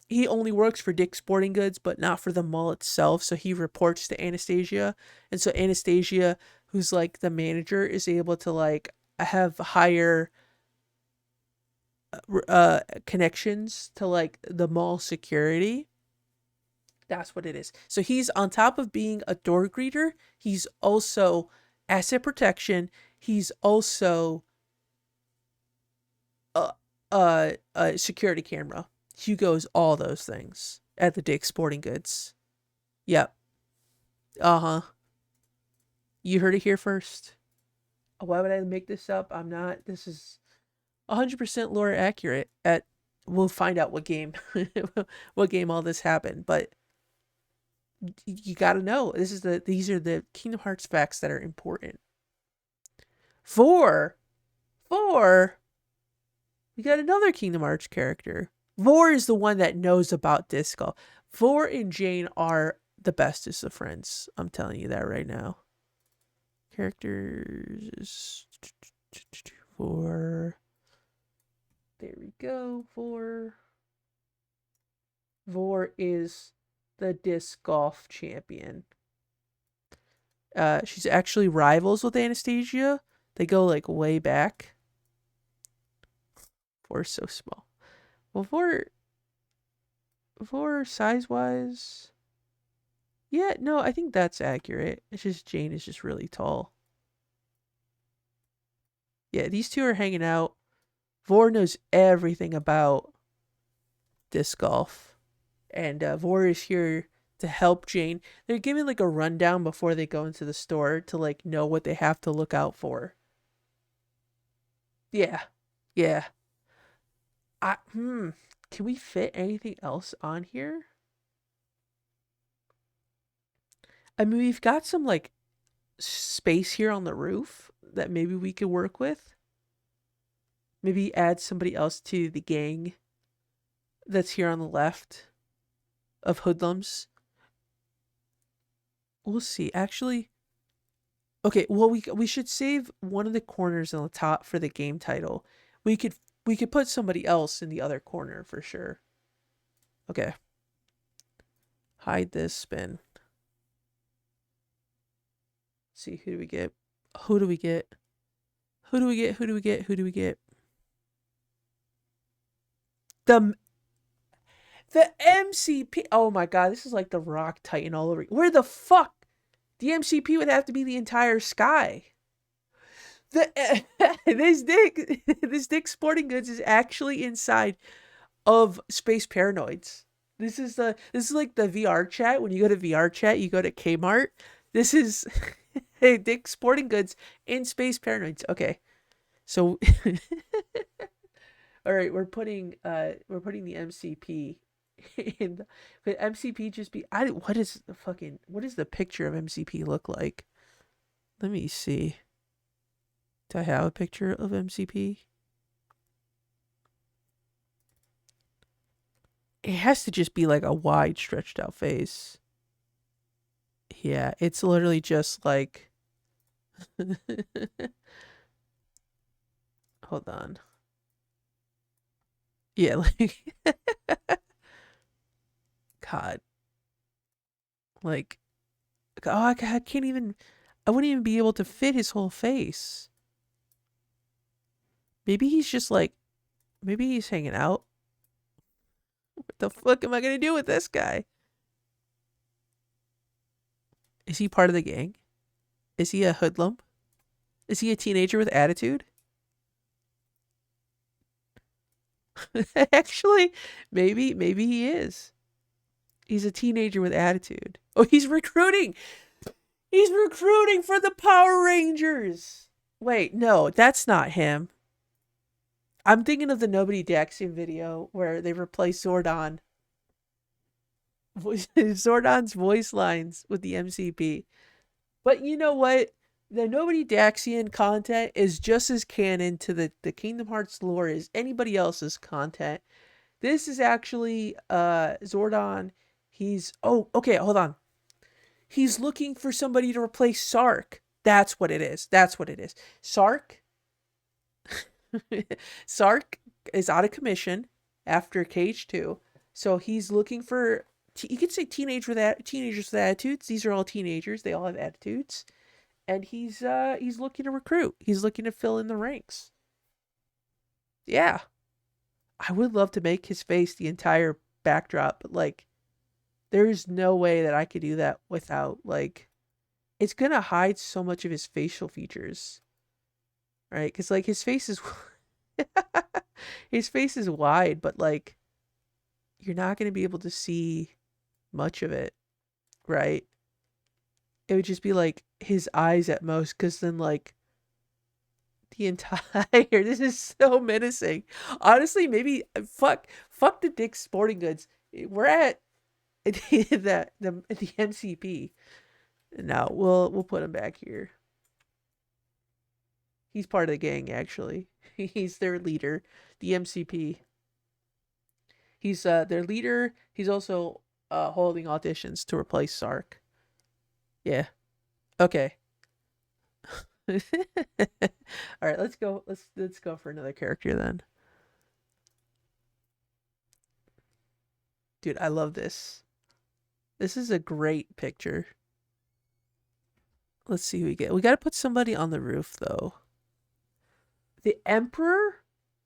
he only works for Dick's Sporting Goods, but not for the mall itself. So he reports to Anastasia, and so Anastasia, who's like the manager, is able to like have higher connections to like the mall security. That's what it is. So he's on top of being a door greeter, he's also asset protection. He's also a security camera. Hugo's all those things at the Dick's Sporting Goods. Yep. Uh-huh. You heard it here first. Why would I make this up? I'm not. This is 100% lore accurate. We'll find out what game what game all this happened, but you got to know. These are the Kingdom Hearts facts that are important. Four. We got another Kingdom Hearts character. Vor is the one that knows about disc golf. Vor and Jane are the bestest of friends. I'm telling you that right now. Characters. Vor. There we go. Vor is the disc golf champion. She's actually rivals with Anastasia. They go like way back. Vor's so small. Well, Vor size wise, yeah, no, I think that's accurate. It's just Jane is just really tall. Yeah, these two are hanging out. Vor knows everything about disc golf, and Vor is here to help Jane. They're giving like a rundown before they go into the store to like know what they have to look out for. Yeah, yeah. Can we fit anything else on here? I mean, we've got some like space here on the roof that maybe we could work with. Maybe add somebody else to the gang that's here on the left of hoodlums. We'll see. Actually, okay. Well, we should save one of the corners on the top for the game title. We could put somebody else in the other corner for sure. Okay. Hide this spin. Let's see, who do we get? Who do we get? Who do we get? Who do we get? Who do we get? The MCP. Oh my god, this is like the Rock Titan all over. Where the fuck? The MCP would have to be the entire sky. This Dick Sporting Goods is actually inside of Space Paranoids. This is like the VR chat. When you go to VR chat, you go to Kmart. This is hey, Dick Sporting Goods in Space Paranoids. Okay. So all right, we're putting the MCP in but MCP just be what does the picture of MCP look like? Let me see. Do I have a picture of MCP? It has to just be like a wide stretched out face. Yeah, it's literally just like hold on. Yeah, like God. Like oh God, I can't even I wouldn't even be able to fit his whole face. Maybe he's just like, maybe he's hanging out. What the fuck am I gonna do with this guy? Is he part of the gang? Is he a hoodlum? Is he a teenager with attitude? Actually, maybe he is. He's a teenager with attitude. Oh, he's recruiting. He's recruiting for the Power Rangers. Wait, no, that's not him. I'm thinking of the Nobody Daxian video where they replace Zordon's voice lines with the MCP. But you know what? The Nobody Daxian content is just as canon to the Kingdom Hearts lore as anybody else's content. This is actually Zordon. Okay, hold on. He's looking for somebody to replace Sark. That's what it is. Sark Sark is out of commission after Cage 2. So he's looking for you could say teenagers with attitudes. These are all teenagers. They all have attitudes. And he's looking to recruit. He's looking to fill in the ranks. Yeah. I would love to make his face the entire backdrop, but like there's no way that I could do that without like it's going to hide so much of his facial features. Right? Cuz like his face is his face is wide, but like you're not going to be able to see much of it, right? It would just be like his eyes at most, because then like the entire this is so menacing. Honestly, maybe fuck the Dick's Sporting Goods. We're at the MCP. No, we'll put him back here. He's part of the gang, actually. He's their leader, the MCP. He's their leader. He's also holding auditions to replace Sark. Yeah. Okay. All right, let's go. Let's go for another character then. Dude, I love this. This is a great picture. Let's see who we get. We got to put somebody on the roof though. The Emperor?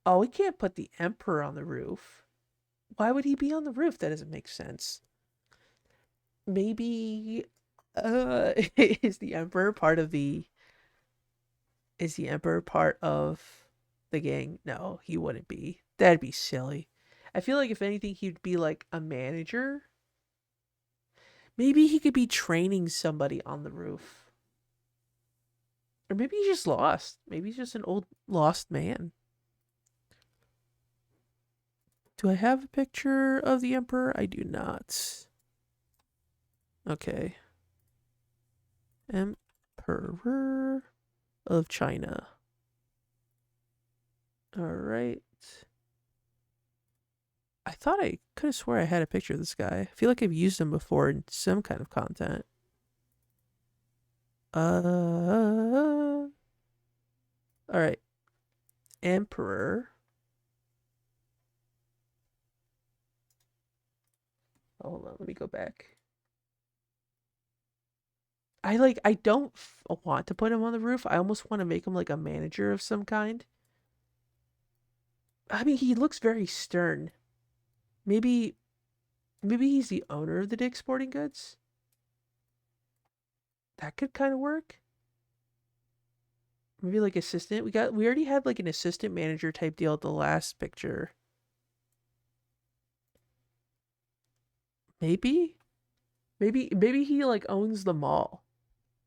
Oh, we can't put the Emperor on the roof. Why would he be on the roof? That doesn't make sense. Maybe is the Emperor part of the gang? No, he wouldn't be. That'd be silly. I feel like if anything he'd be like a manager. Maybe he could be training somebody on the roof. Or maybe he's just lost. Maybe he's just an old lost man. Do I have a picture of the Emperor? I do not. Okay. Emperor of China. All right. I thought I could have swore I had a picture of this guy. I feel like I've used him before in some kind of content. All right. Emperor. Hold on, let me go back. I don't want to put him on the roof. I almost want to make him like a manager of some kind. I mean, he looks very stern. Maybe he's the owner of the Dick's Sporting Goods. That could kind of work. Maybe like assistant. We already had like an assistant manager type deal at the last picture. Maybe he like owns the mall.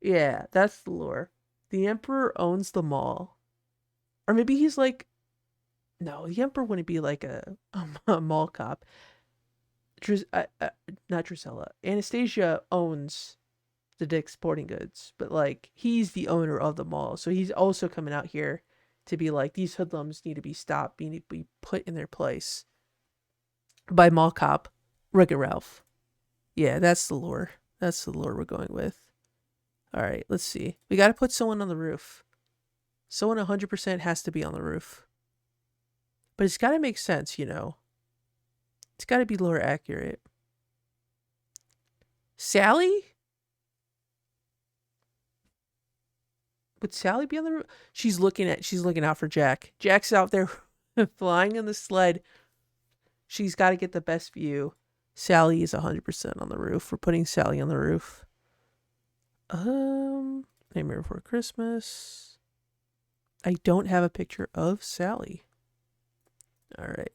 Yeah, that's the lore. The Emperor owns the mall. Or maybe he's like no, the Emperor wouldn't be like a mall cop. Not Drusilla. Anastasia owns the Dick's Sporting Goods, but like he's the owner of the mall, so he's also coming out here to be like these hoodlums need to be stopped, need to be put in their place by mall cop Wreck-It Ralph. Yeah, that's the lore. That's the lore we're going with. All right, let's see. We got to put someone on the roof. Someone 100% has to be on the roof. But it's got to make sense, you know. It's got to be lore accurate. Sally? Would Sally be on the roof? She's looking out for Jack. Jack's out there flying on the sled. She's got to get the best view. Sally is 100% on the roof. We're putting Sally on the roof. Nightmare Before Christmas. I don't have a picture of Sally. All right.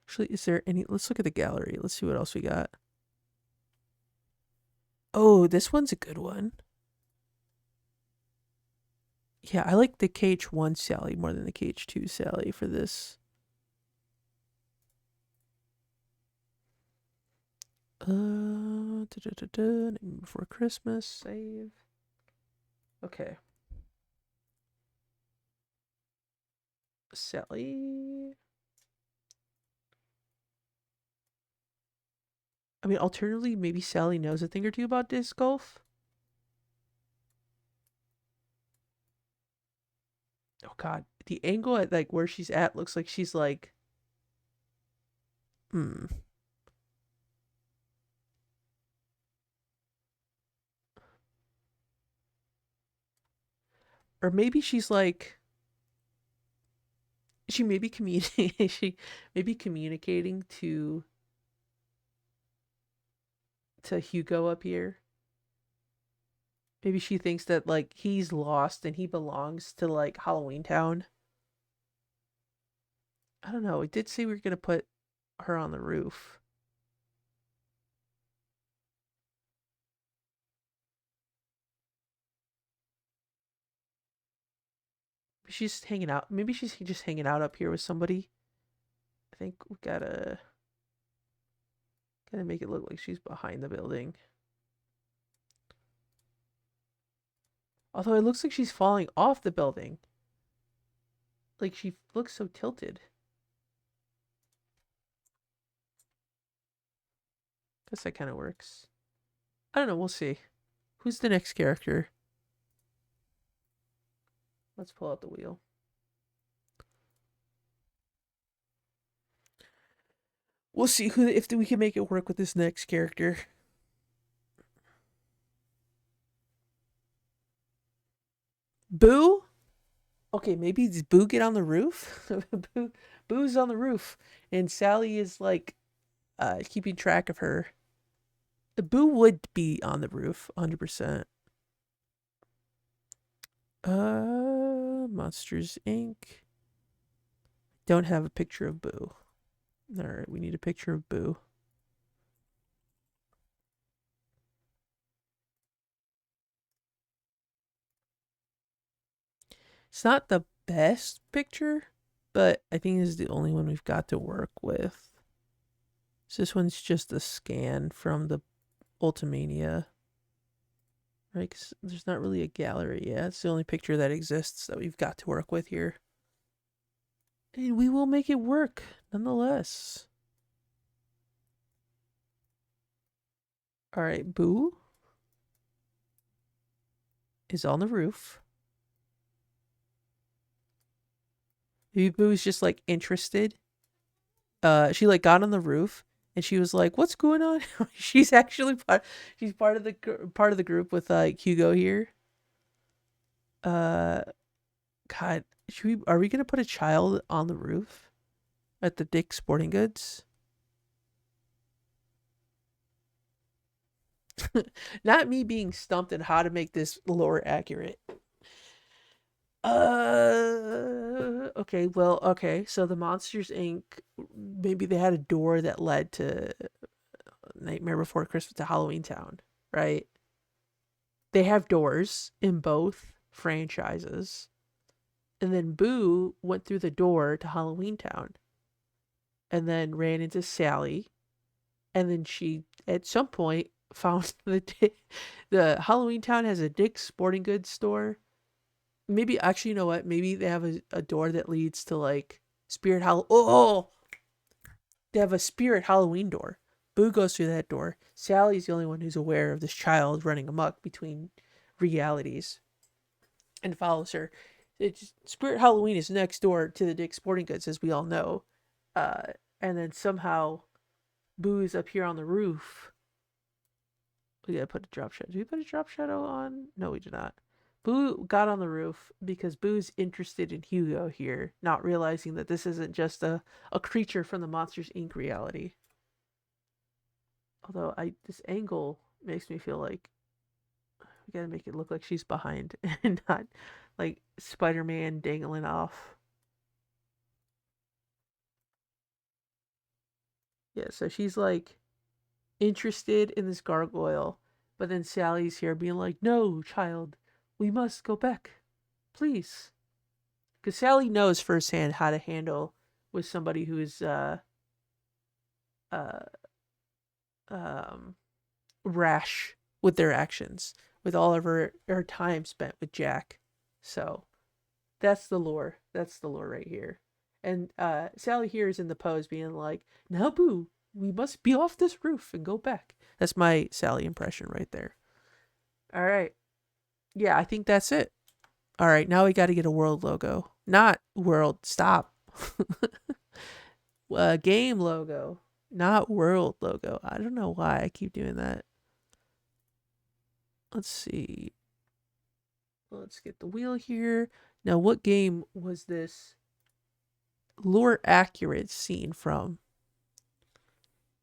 Actually, is there any? Let's look at the gallery. Let's see what else we got. Oh, this one's a good one. Yeah, I like the KH1 Sally more than the KH2 Sally for this. Before Christmas, save. Okay. Sally. I mean, alternatively, maybe Sally knows a thing or two about disc golf. Oh God, the angle at like where she's at looks like she's like, or maybe she's like, she may be communicating. She may be communicating to Hugo up here. Maybe she thinks that like he's lost and he belongs to like Halloween Town. I don't know. We did say we were gonna put her on the roof. She's hanging out. Maybe she's just hanging out up here with somebody. I think we gotta make it look like she's behind the building. Although it looks like she's falling off the building. Like she looks so tilted. Guess that kind of works. I don't know. We'll see. Who's the next character? Let's pull out the wheel. We'll see if we can make it work with this next character. Boo? Okay, maybe does Boo get on the roof? Boo's on the roof, and Sally is like keeping track of her. Boo would be on the roof, 100%. Monsters Inc. Don't have a picture of Boo. All right, we need a picture of Boo. It's not the best picture, but I think this is the only one we've got to work with. So this one's just a scan from the Ultimania. Right? 'Cause there's not really a gallery yet. It's the only picture that exists that we've got to work with here. And we will make it work, nonetheless. All right, Boo is on the roof. Maybe Boo's just like interested. She like got on the roof and she was like, "What's going on?" She's actually she's part of the group with like Hugo here. God, are we gonna put a child on the roof at the Dick's Sporting Goods? Not me being stumped in how to make this lore accurate. Okay, well, okay. So the Monsters Inc. Maybe they had a door that led to Nightmare Before Christmas to Halloween Town, right? They have doors in both franchises. And then Boo went through the door to Halloween Town and then ran into Sally. And then she, at some point, found the Halloween Town has a Dick's Sporting Goods store. Maybe, actually, you know what? Maybe they have a door that leads to like Spirit Halloween. Oh! They have a Spirit Halloween door. Boo goes through that door. Sally's the only one who's aware of this child running amok between realities and follows her. Spirit Halloween is next door to the Dick's Sporting Goods, as we all know. And then somehow Boo is up here on the roof We gotta put a drop shadow. Did we put a drop shadow on? No, we did not. Boo got on the roof because Boo's interested in Hugo here, not realizing that this isn't just a creature from the Monsters Inc. reality. Although this angle makes me feel like we gotta make it look like she's behind and not like Spider-Man dangling off. Yeah, so she's like interested in this gargoyle, but then Sally's here being like, "No, child, we must go back, please." Because Sally knows firsthand how to handle with somebody who is uh um rash with their actions, with all of her time spent with Jack. So that's the lore. That's the lore right here. And Sally here is in the pose being like, "Now, Boo, we must be off this roof and go back." That's my Sally impression right there. All right. Yeah, I think that's it. All right, now we got to get a world logo. Not world, stop. Game logo, not world logo. I don't know why I keep doing that. Let's see. Let's get the wheel here. Now, what game was this lore accurate scene from?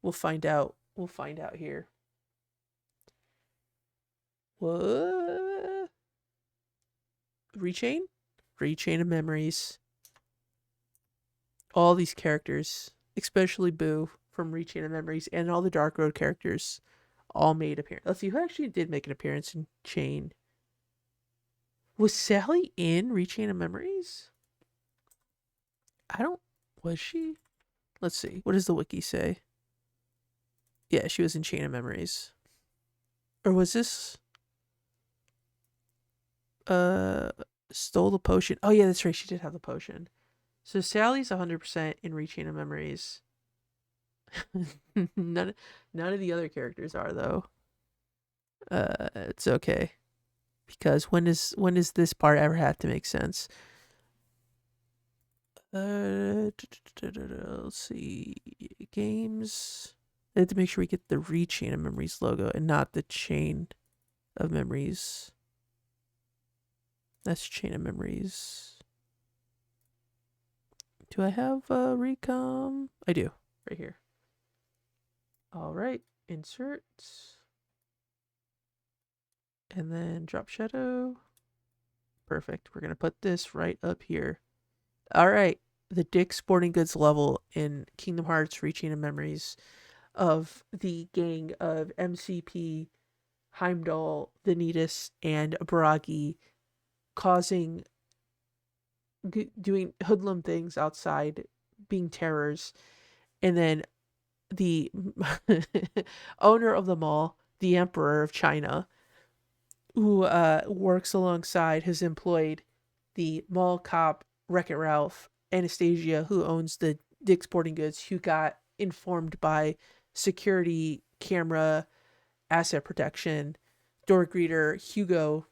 We'll find out. We'll find out here. What? Rechain? Rechain of Memories. All these characters, especially Boo from Rechain of Memories, and all the Dark Road characters, all made appearance. Let's see who actually did make an appearance in Chain. Was Sally in Rechain of Memories? I don't. Was she? Let's see. What does the wiki say? Yeah, she was in Chain of Memories. Or was this stole the potion? Oh yeah, that's right. She did have the potion. So Sally's 100% in Rechain of Memories. none of the other characters are though. It's okay. Because when does this part ever have to make sense? Let's see. Games. I have to make sure we get the Rechain of Memories logo and not the Chain of Memories. That's Chain of Memories. Do I have Recom? I do. Right here. All right. Insert. And then drop shadow. Perfect. We're going to put this right up here. All right. The Dick's Sporting Goods level in Kingdom Hearts Rechain of Memories of the gang of MCP, Heimdall, Vanitas, and Baragi doing hoodlum things outside, being terrors. And then the owner of the mall, the Emperor of China, who works alongside, has employed the mall cop Wreck-It Ralph, Anastasia, who owns the Dick's Sporting Goods, who got informed by security camera asset protection, door greeter Hugo,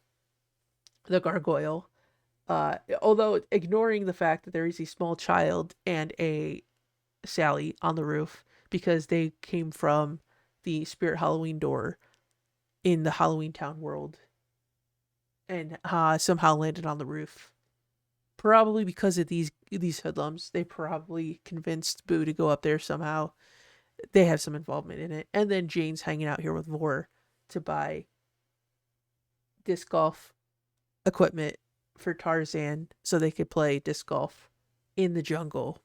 the gargoyle. Although ignoring the fact that there is a small child and a Sally on the roof because they came from the Spirit Halloween door in the Halloween Town world and somehow landed on the roof. Probably because of these hoodlums, they probably convinced Boo to go up there somehow. They have some involvement in it. And then Jane's hanging out here with Vor to buy disc golf equipment for Tarzan so they could play disc golf in the jungle.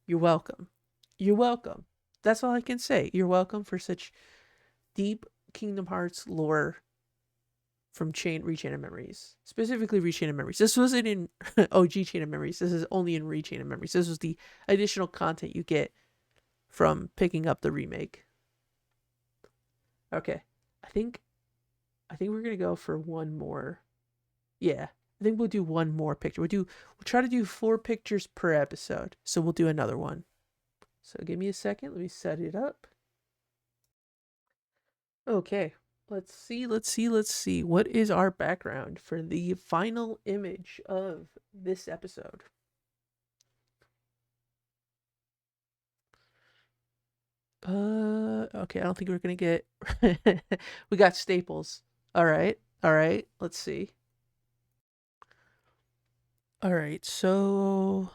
You're welcome. You're welcome. That's all I can say. You're welcome for such deep Kingdom Hearts lore from Rechain of Memories. Specifically Rechain of Memories. This wasn't in OG Chain of Memories. This is only in Rechain of Memories. This was the additional content you get from picking up the remake. Okay. I think we're gonna go for one more. Yeah. I think we'll do one more picture. We'll try to do 4 pictures per episode. So we'll do another one. So give me a second. Let me set it up. Okay. Let's see. What is our background for the final image of this episode? Okay, I don't think we're gonna get. We got staples. All right, all right. Let's see. All right, so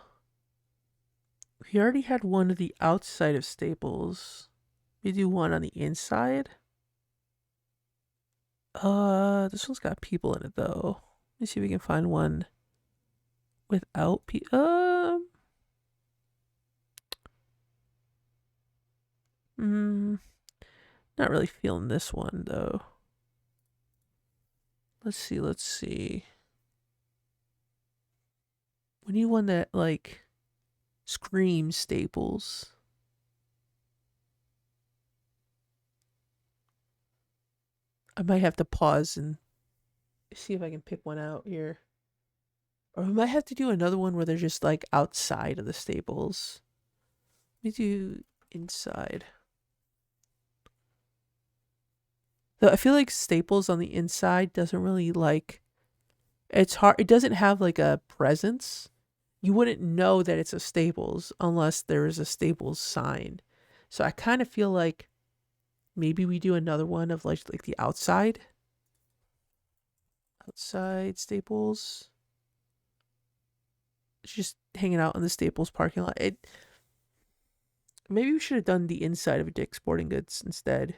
we already had one of the outside of staples. We do one on the inside. This one's got people in it though. Let me see if we can find one without people. Mm, Not really feeling this one though. Let's see, let's see. We need one that like screams staples. I might have to pause and see if I can pick one out here. Or we might have to do another one where they're just like outside of the staples. Let me do inside. Though I feel like staples on the inside doesn't really like, it's hard, it doesn't have like a presence. You wouldn't know that it's a Staples unless there is a Staples sign. So I kind of feel like maybe we do another one of like the outside Staples. It's just hanging out in the Staples parking lot. It maybe we should have done the inside of Dick's Sporting Goods instead.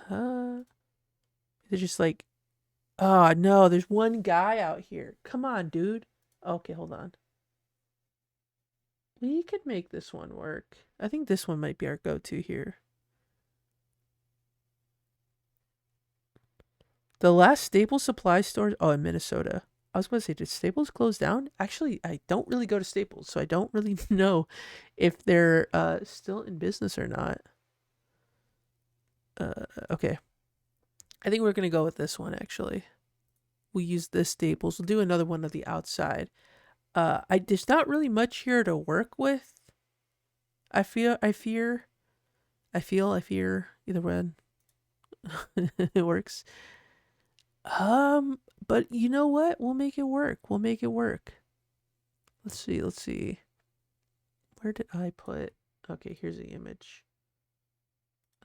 They're just like, oh no, there's one guy out here. Come on, dude. Okay, hold on. We could make this one work. I think this one might be our go-to here. The last Staples supply store, oh, in Minnesota. I was going to say, did Staples close down? Actually, I don't really go to Staples, so I don't really know if they're still in business or not. Okay. I think we're going to go with this one, actually. We use this Staples. We'll do another one on the outside. There's not really much here to work with. I fear, either one. It works. But you know what? We'll make it work. We'll make it work. Let's see. Where did I put? Okay, here's the image.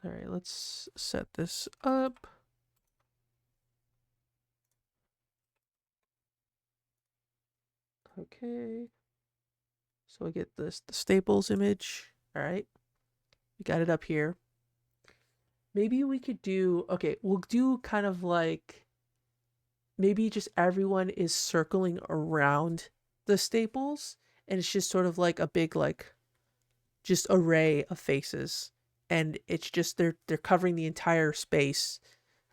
All right, let's set this up. Okay. So we get the Staples image. All right. We got it up here. Maybe we could do, okay, we'll do kind of like, maybe just everyone is circling around the Staples and it's just sort of like a big, like, just array of faces. And it's just, they're covering the entire space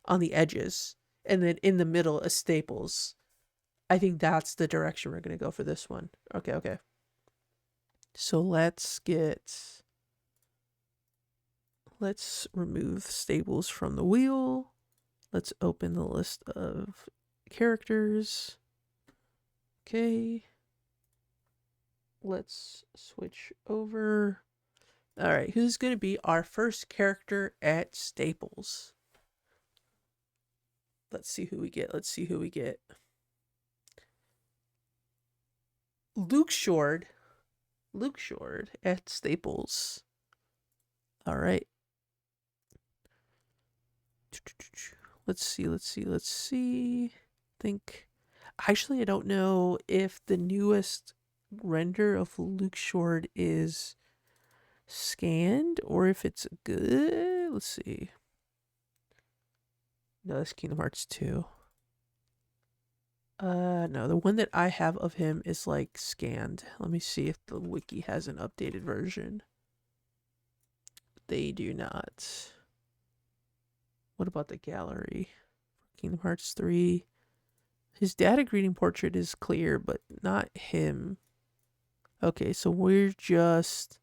on the edges. And then in the middle is Staples. I think that's the direction we're going to go for this one. Okay. So let's remove Staples from the wheel. Let's open the list of characters. Okay. Let's switch over. All right, who's going to be our first character at Staples? Let's see who we get. Luke Short at Staples. All right. Let's see. Think. Actually, I don't know if the newest render of Luke Short is scanned or if it's good. Let's see. No, that's Kingdom Hearts 2. No, the one that I have of him is like scanned. Let me see if the wiki has an updated version. They do not. What about the gallery? Kingdom Hearts 3. His data greeting portrait is clear, but not him. Okay, so we're just...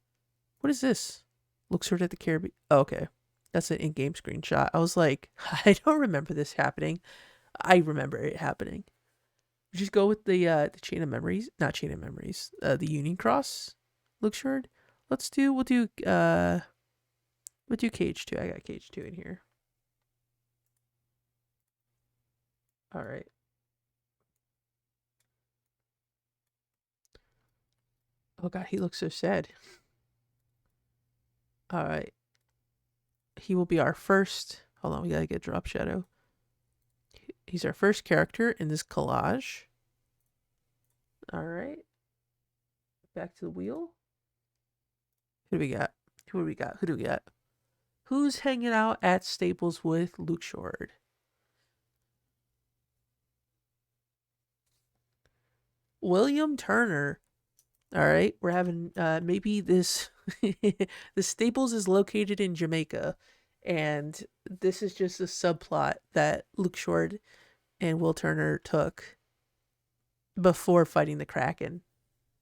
What is this? Looks sort at the Caribbean. Oh, okay. That's an in-game screenshot. I was like, I don't remember this happening. I remember it happening. Just go with the chain of memories. Not chain of memories. The Union Cross. Look short. We'll do Cage 2. I got Cage 2 in here. All right. Oh god, he looks so sad. All right. He will be our first. Hold on, we gotta get drop shadow. He's our first character in this collage. All right. Back to the wheel. Who do we got? Who do we got? Who do we got? Who's hanging out at Staples with Luke Short? William Turner. All right, we're having maybe this. The Staples is located in Jamaica, and this is just a subplot that Luke Short and Will Turner took before fighting the Kraken.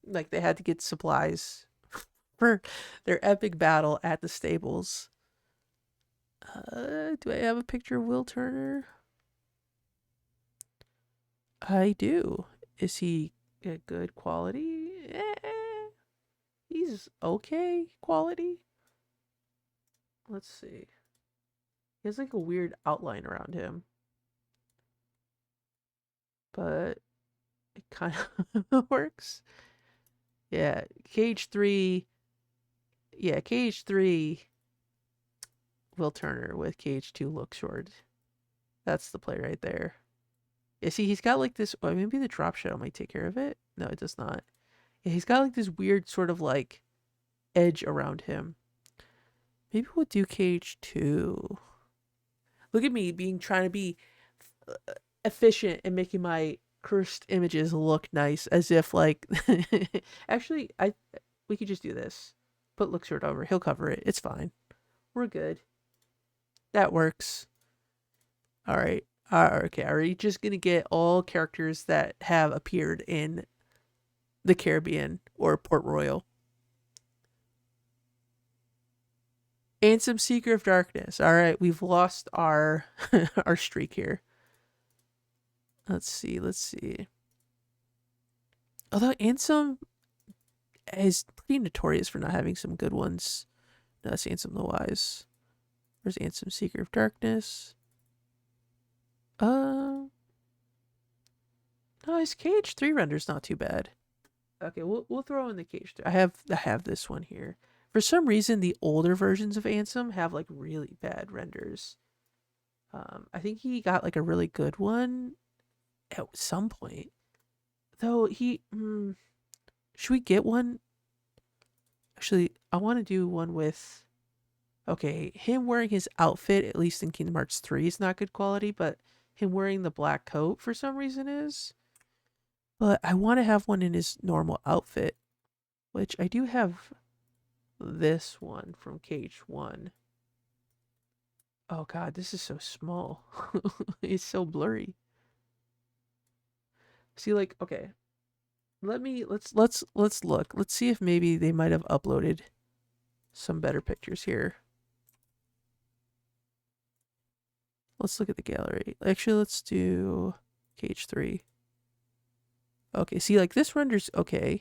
Like they had to get supplies for their epic battle at the Stables. Do I have a picture of Will Turner? I do. Is he a good quality? He's okay quality. Let's see. He has like a weird outline around him, but it kind of works. Yeah, Cage 3. Yeah, Cage 3. Will Turner with Cage 2 Look Short. That's the play right there. Yeah, see, he's got like this. Oh, maybe the drop shadow might take care of it. No, it does not. Yeah, he's got like this weird sort of like edge around him. Maybe we'll do Cage 2. Look at me trying to be efficient and making my cursed images look nice as if like actually we could just do this. Put Look Short over. He'll cover it. It's fine. We're good. That works. All right. Okay. Are you just gonna get all characters that have appeared in the Caribbean or Port Royal? Ansem, Seeker of Darkness. All right, we've lost our our streak here. Let's see. Although Ansem is pretty notorious for not having some good ones. No, that's Ansem the Wise. Where's Ansem, Seeker of Darkness? No, his Cage 3 render's not too bad. Okay, we'll throw in the Cage 3. I have this one here. For some reason, the older versions of Ansem have like really bad renders. I think he got like a really good one at some point. Though should we get one? Actually, I want to do one with. Okay, him wearing his outfit, at least in Kingdom Hearts 3, is not good quality, but him wearing the black coat for some reason is. But I want to have one in his normal outfit, which I do have this one from Cage 1. Oh god, this is so small. It's so blurry. See, like, okay. Let's look. Let's see if maybe they might have uploaded some better pictures here. Let's look at the gallery. Actually, let's do Cage 3. Okay, see, like, this render's okay.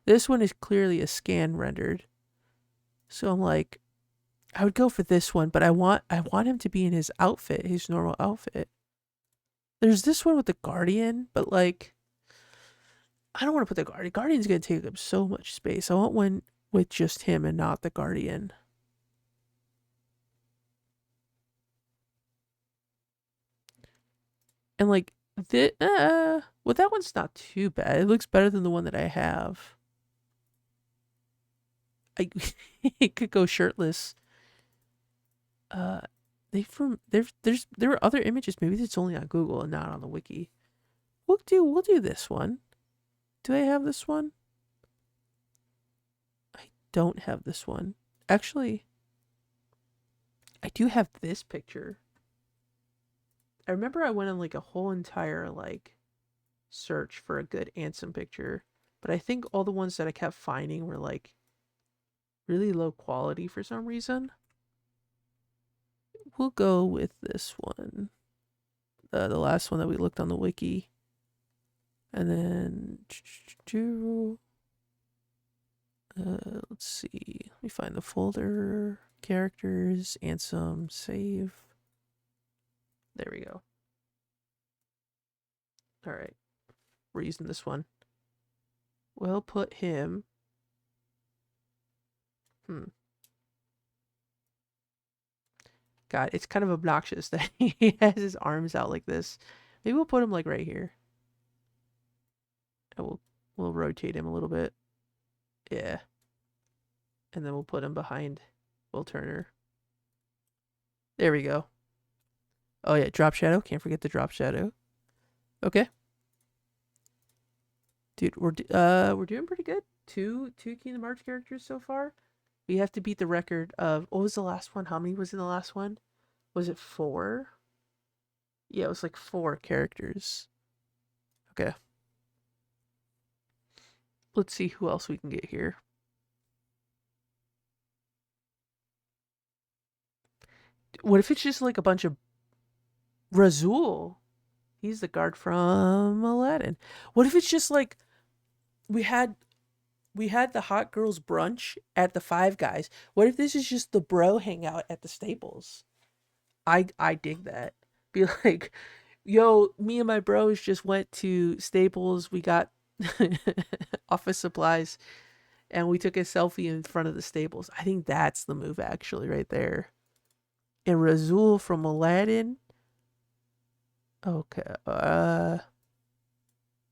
This one is clearly a scan rendered. So I'm like, I would go for this one, but I want him to be in his outfit, his normal outfit. There's this one with the Guardian, but like, I don't want to put the Guardian. Guardian's gonna take up so much space. I want one with just him and not the Guardian. And like, well, that one's not too bad. It looks better than the one that I have. It could go shirtless. There are other images. Maybe it's only on Google and not on the wiki. We'll do this one. Do I have this one? I don't have this one. Actually, I do have this picture. I remember I went on like a whole entire like search for a good Ansem picture, but I think all the ones that I kept finding were like really low quality for some reason. We'll go with this one. The last one that we looked on the wiki. And then let's see. Let me find the folder. Characters, Ansem, save. There we go. All right. We're using this one. We'll put him. God, it's kind of obnoxious that he has his arms out like this. Maybe we'll put him like right here. And we'll rotate him a little bit. Yeah. And then we'll put him behind Will Turner. There we go. Oh yeah, drop shadow. Can't forget the drop shadow. Okay. Dude, we're doing pretty good. Two Kingdom Hearts characters so far. We have to beat the record of what was the last one? How many was in the last one? Was it 4? Yeah, it was like 4 characters. Okay. Let's see who else we can get here. What if it's just like a bunch of Razul? He's the guard from Aladdin. What if it's just like we had the hot girls brunch at the Five Guys? What if this is just the bro hangout at the Staples? I dig that. Be like, yo, me and my bros just went to Staples. We got office supplies and we took a selfie in front of the Staples. I think that's the move actually right there. And Razul from Aladdin. Okay. I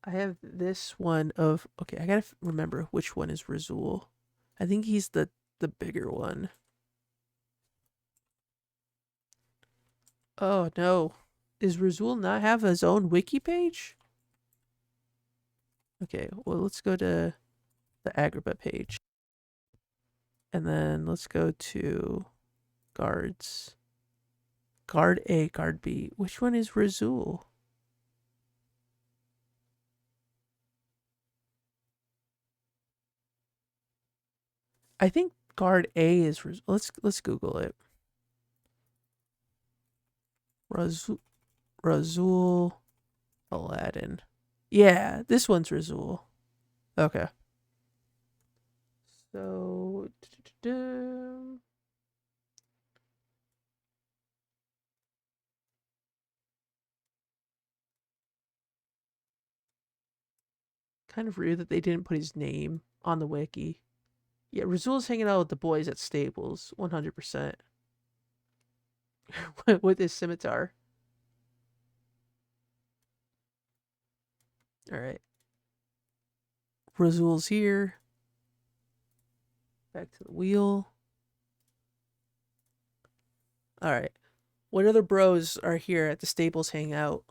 have this one of okay, I gotta remember which one is Razul. I think he's the bigger one. Oh no. Does Razul not have his own wiki page? Okay, well let's go to the Agrabah page. And then let's go to guards. Guard A, guard B. Which one is Razul? I think guard A is Razul. Let's Google it. Razul Aladdin. Yeah, this one's Razul. Okay. So kind of rude that they didn't put his name on the wiki. Yeah, Razul's hanging out with the boys at Staples, 100%. With his scimitar. All right. Razul's here. Back to the wheel. All right. What other bros are here at the Staples hangout?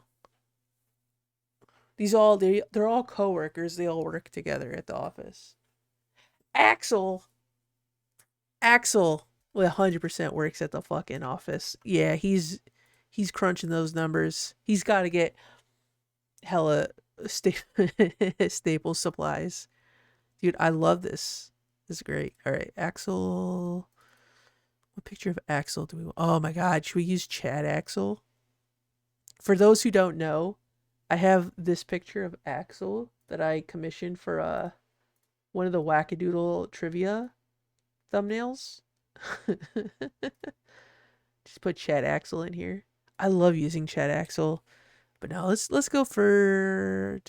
They're all coworkers. They all work together at the office. Axel 100% works at the fucking office. Yeah, he's crunching those numbers. He's got to get hella staple supplies. Dude, I love this. This is great. All right, Axel. What picture of Axel do we want? Oh my god, should we use Chad Axel? For those who don't know, I have this picture of Axel that I commissioned for one of the wackadoodle trivia thumbnails. Just put Chad Axel in here. I love using Chad Axel. But now let's go for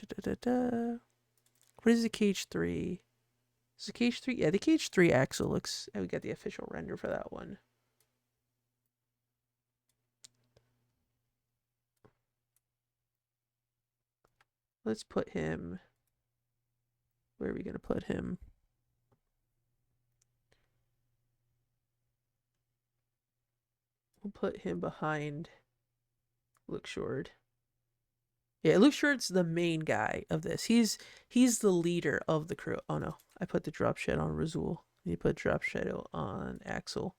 what is the cage 3? Is the cage 3? Yeah, the cage 3 Axel looks. We got the official render for that one. Let's put him. Where are we gonna put him? We'll put him behind Look Short. Yeah, Luke Short's the main guy of this. He's the leader of the crew. Oh no, I put the drop shadow on Razul. You put drop shadow on Axel.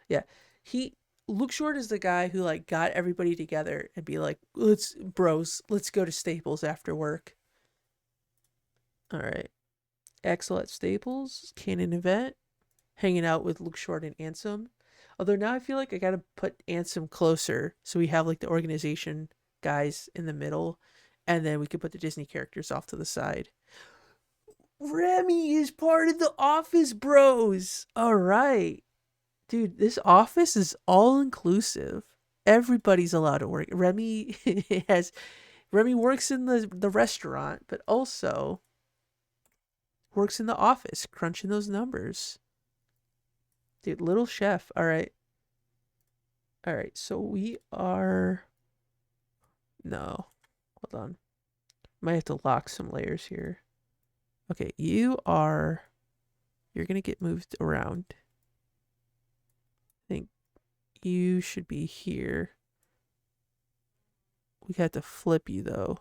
Yeah, Luke Short is the guy who like got everybody together and be like, let's go to Staples after work. All right, Axel at Staples, canon event, hanging out with Luke Short and Ansem. Although now I feel like I gotta put Ansem closer so we have like the organization guys in the middle, and then we could put the Disney characters off to the side. Remy is part of the office bros. All right. Dude, this office is all inclusive. Everybody's allowed to work. Remy works in the restaurant, but also works in the office, crunching those numbers. Dude, little chef. All right. All right, so we are. No, hold on. Might have to lock some layers here. Okay, you are. You're gonna get moved around. I think you should be here. We had to flip you though.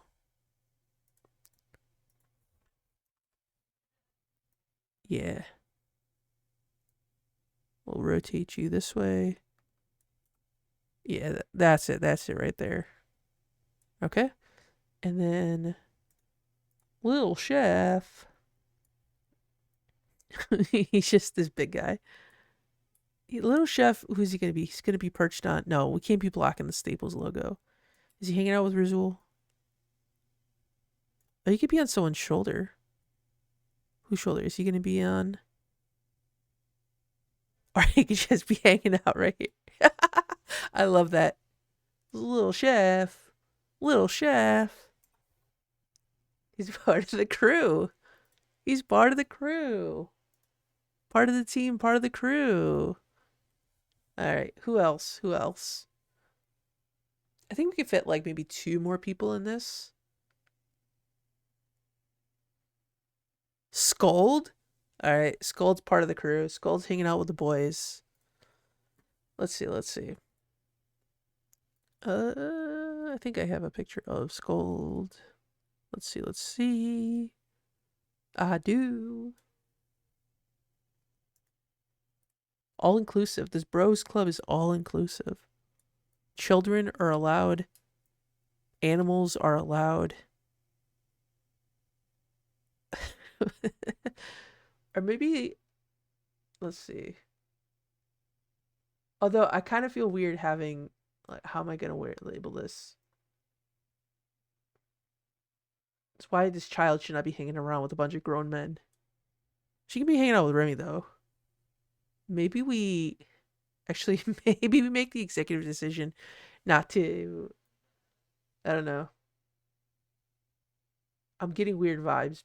Yeah. We'll rotate you this way. Yeah, that's it. That's it right there. Okay. And then little chef. He's just this big guy. Little chef, who's he gonna be? He's gonna be perched on. No, we can't be blocking the Staples logo. Is he hanging out with Rizul? Oh, he could be on someone's shoulder. Whose shoulder is he gonna be on? Or he could just be hanging out right here. I love that. Little chef. Little chef. He's part of the crew. He's part of the crew. Part of the team, part of the crew. All right. Who else? Who else? I think we could fit like maybe 2 more people in this. Scold? All right. Scold's part of the crew. Scold's hanging out with the boys. Let's see. Let's see. I think I have a picture of Scold. Let's see. Let's see. I do. All inclusive. This bros club is all inclusive. Children are allowed. Animals are allowed. Or maybe, let's see. Although I kind of feel weird having, like, how am I gonna label this? It's why this child should not be hanging around with a bunch of grown men. She can be hanging out with Remy though. Maybe we, actually, maybe we make the executive decision not to. I don't know. I'm getting weird vibes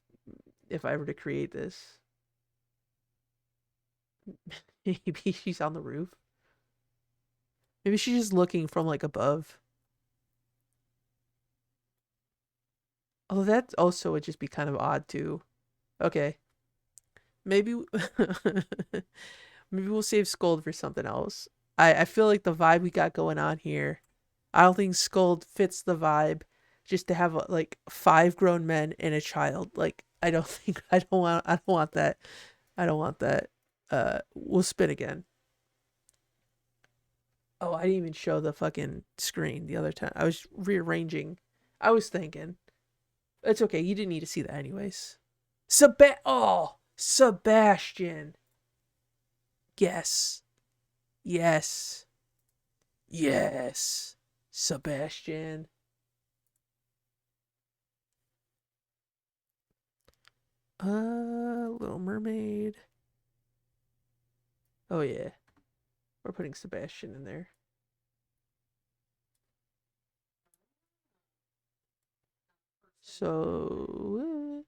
if I were to create this. Maybe she's on the roof. Maybe she's just looking from like above. Although that also would just be kind of odd too. Okay. Maybe maybe we'll save Scold for something else. I feel like the vibe we got going on here, I don't think Scold fits the vibe just to have like 5 grown men and a child. Like I don't think I don't want that. I don't want that. We'll spin again. Oh, I didn't even show the fucking screen the other time. I was rearranging. I was thinking. It's okay. You didn't need to see that anyways. Sebastian. Yes. Yes. Yes. Sebastian. Little Mermaid. Oh yeah. We're putting Sebastian in there. So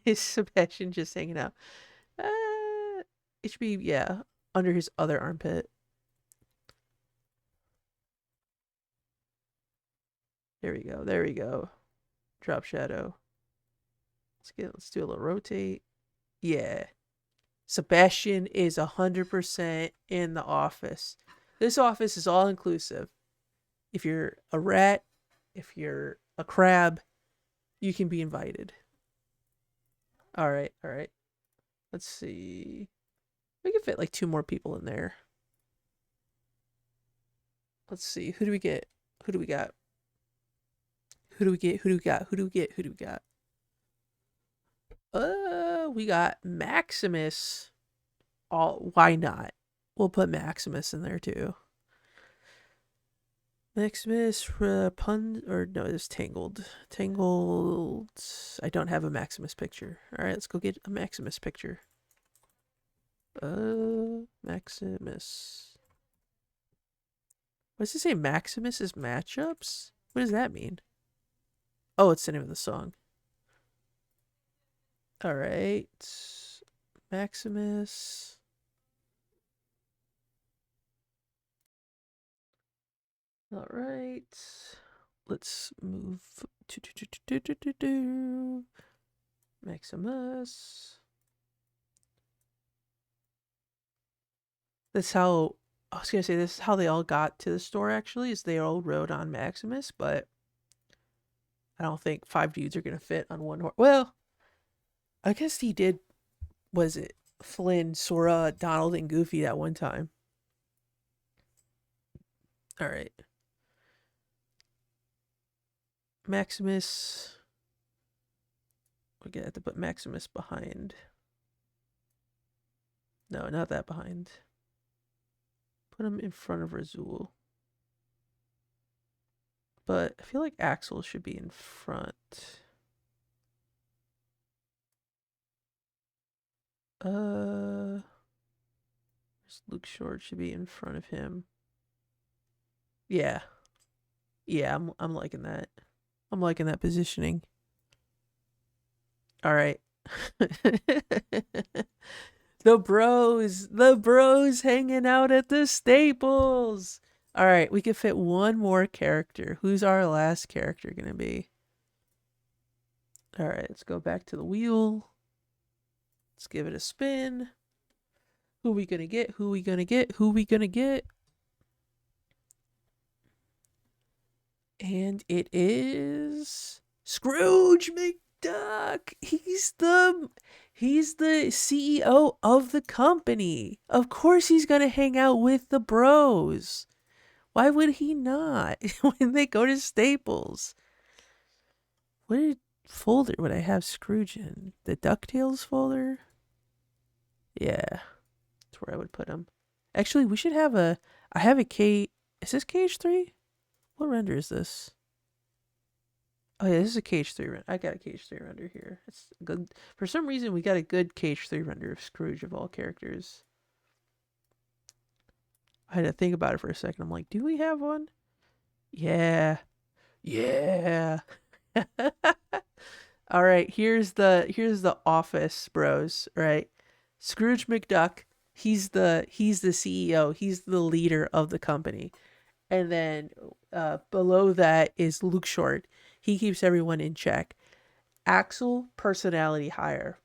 is Sebastian just hanging out? It should be, yeah, under his other armpit. There we go. There we go. Drop shadow. Let's do a little rotate. Yeah. Sebastian is 100% in the office. This office is all inclusive. If you're a rat, if you're a crab, you can be invited. All right, all right. Let's see. We can fit like 2 more people in there. Let's see. Who do we get? Who do we got? Who do we get? Who do we got? Who do we get? Who do we got? We got Maximus. Why not? We'll put Maximus in there too. Maximus, pun, or no, it's Tangled. Tangled. I don't have a Maximus picture. All right, let's go get a Maximus picture. Maximus. What does it say? Maximus's matchups? What does that mean? Oh, it's the name of the song. All right. Maximus. All right. Let's move Maximus. That's how I was gonna say. This is how they all got to the store. Actually, is they all rode on Maximus, but I don't think 5 dudes are gonna fit on one horse. Well, I guess he did. Was it Flynn, Sora, Donald, and Goofy that one time? All right, Maximus. We're gonna have to put Maximus behind. No, not that behind. Put him in front of Razul. But I feel like Axel should be in front. Luke Short should be in front of him. Yeah. Yeah, I'm liking that. I'm liking that positioning. All right. the bros hanging out at the Staples. All right, we can fit one more character. Who's our last character going to be? All right, let's go back to the wheel. Let's give it a spin. Who we going to get? Who we going to get? Who we going to get? And it is Scrooge McDuck. He's the CEO of the company. Of course he's going to hang out with the bros. Why would he not when they go to Staples? What folder would I have Scrooge in? The DuckTales folder? Yeah, that's where I would put him. Actually, we should have I have a K. Is this KH3? What render is this? Oh yeah, this is a KH3 render. I got a KH3 render here. It's good. For some reason, we got a good KH3 render of Scrooge of all characters. I had to think about it for a second. I'm like, do we have one? Yeah. Yeah. All right, here's the office bros, right? Scrooge McDuck, he's the CEO, he's the leader of the company. And then below that is Luke Short. He keeps everyone in check. Axel, personality higher.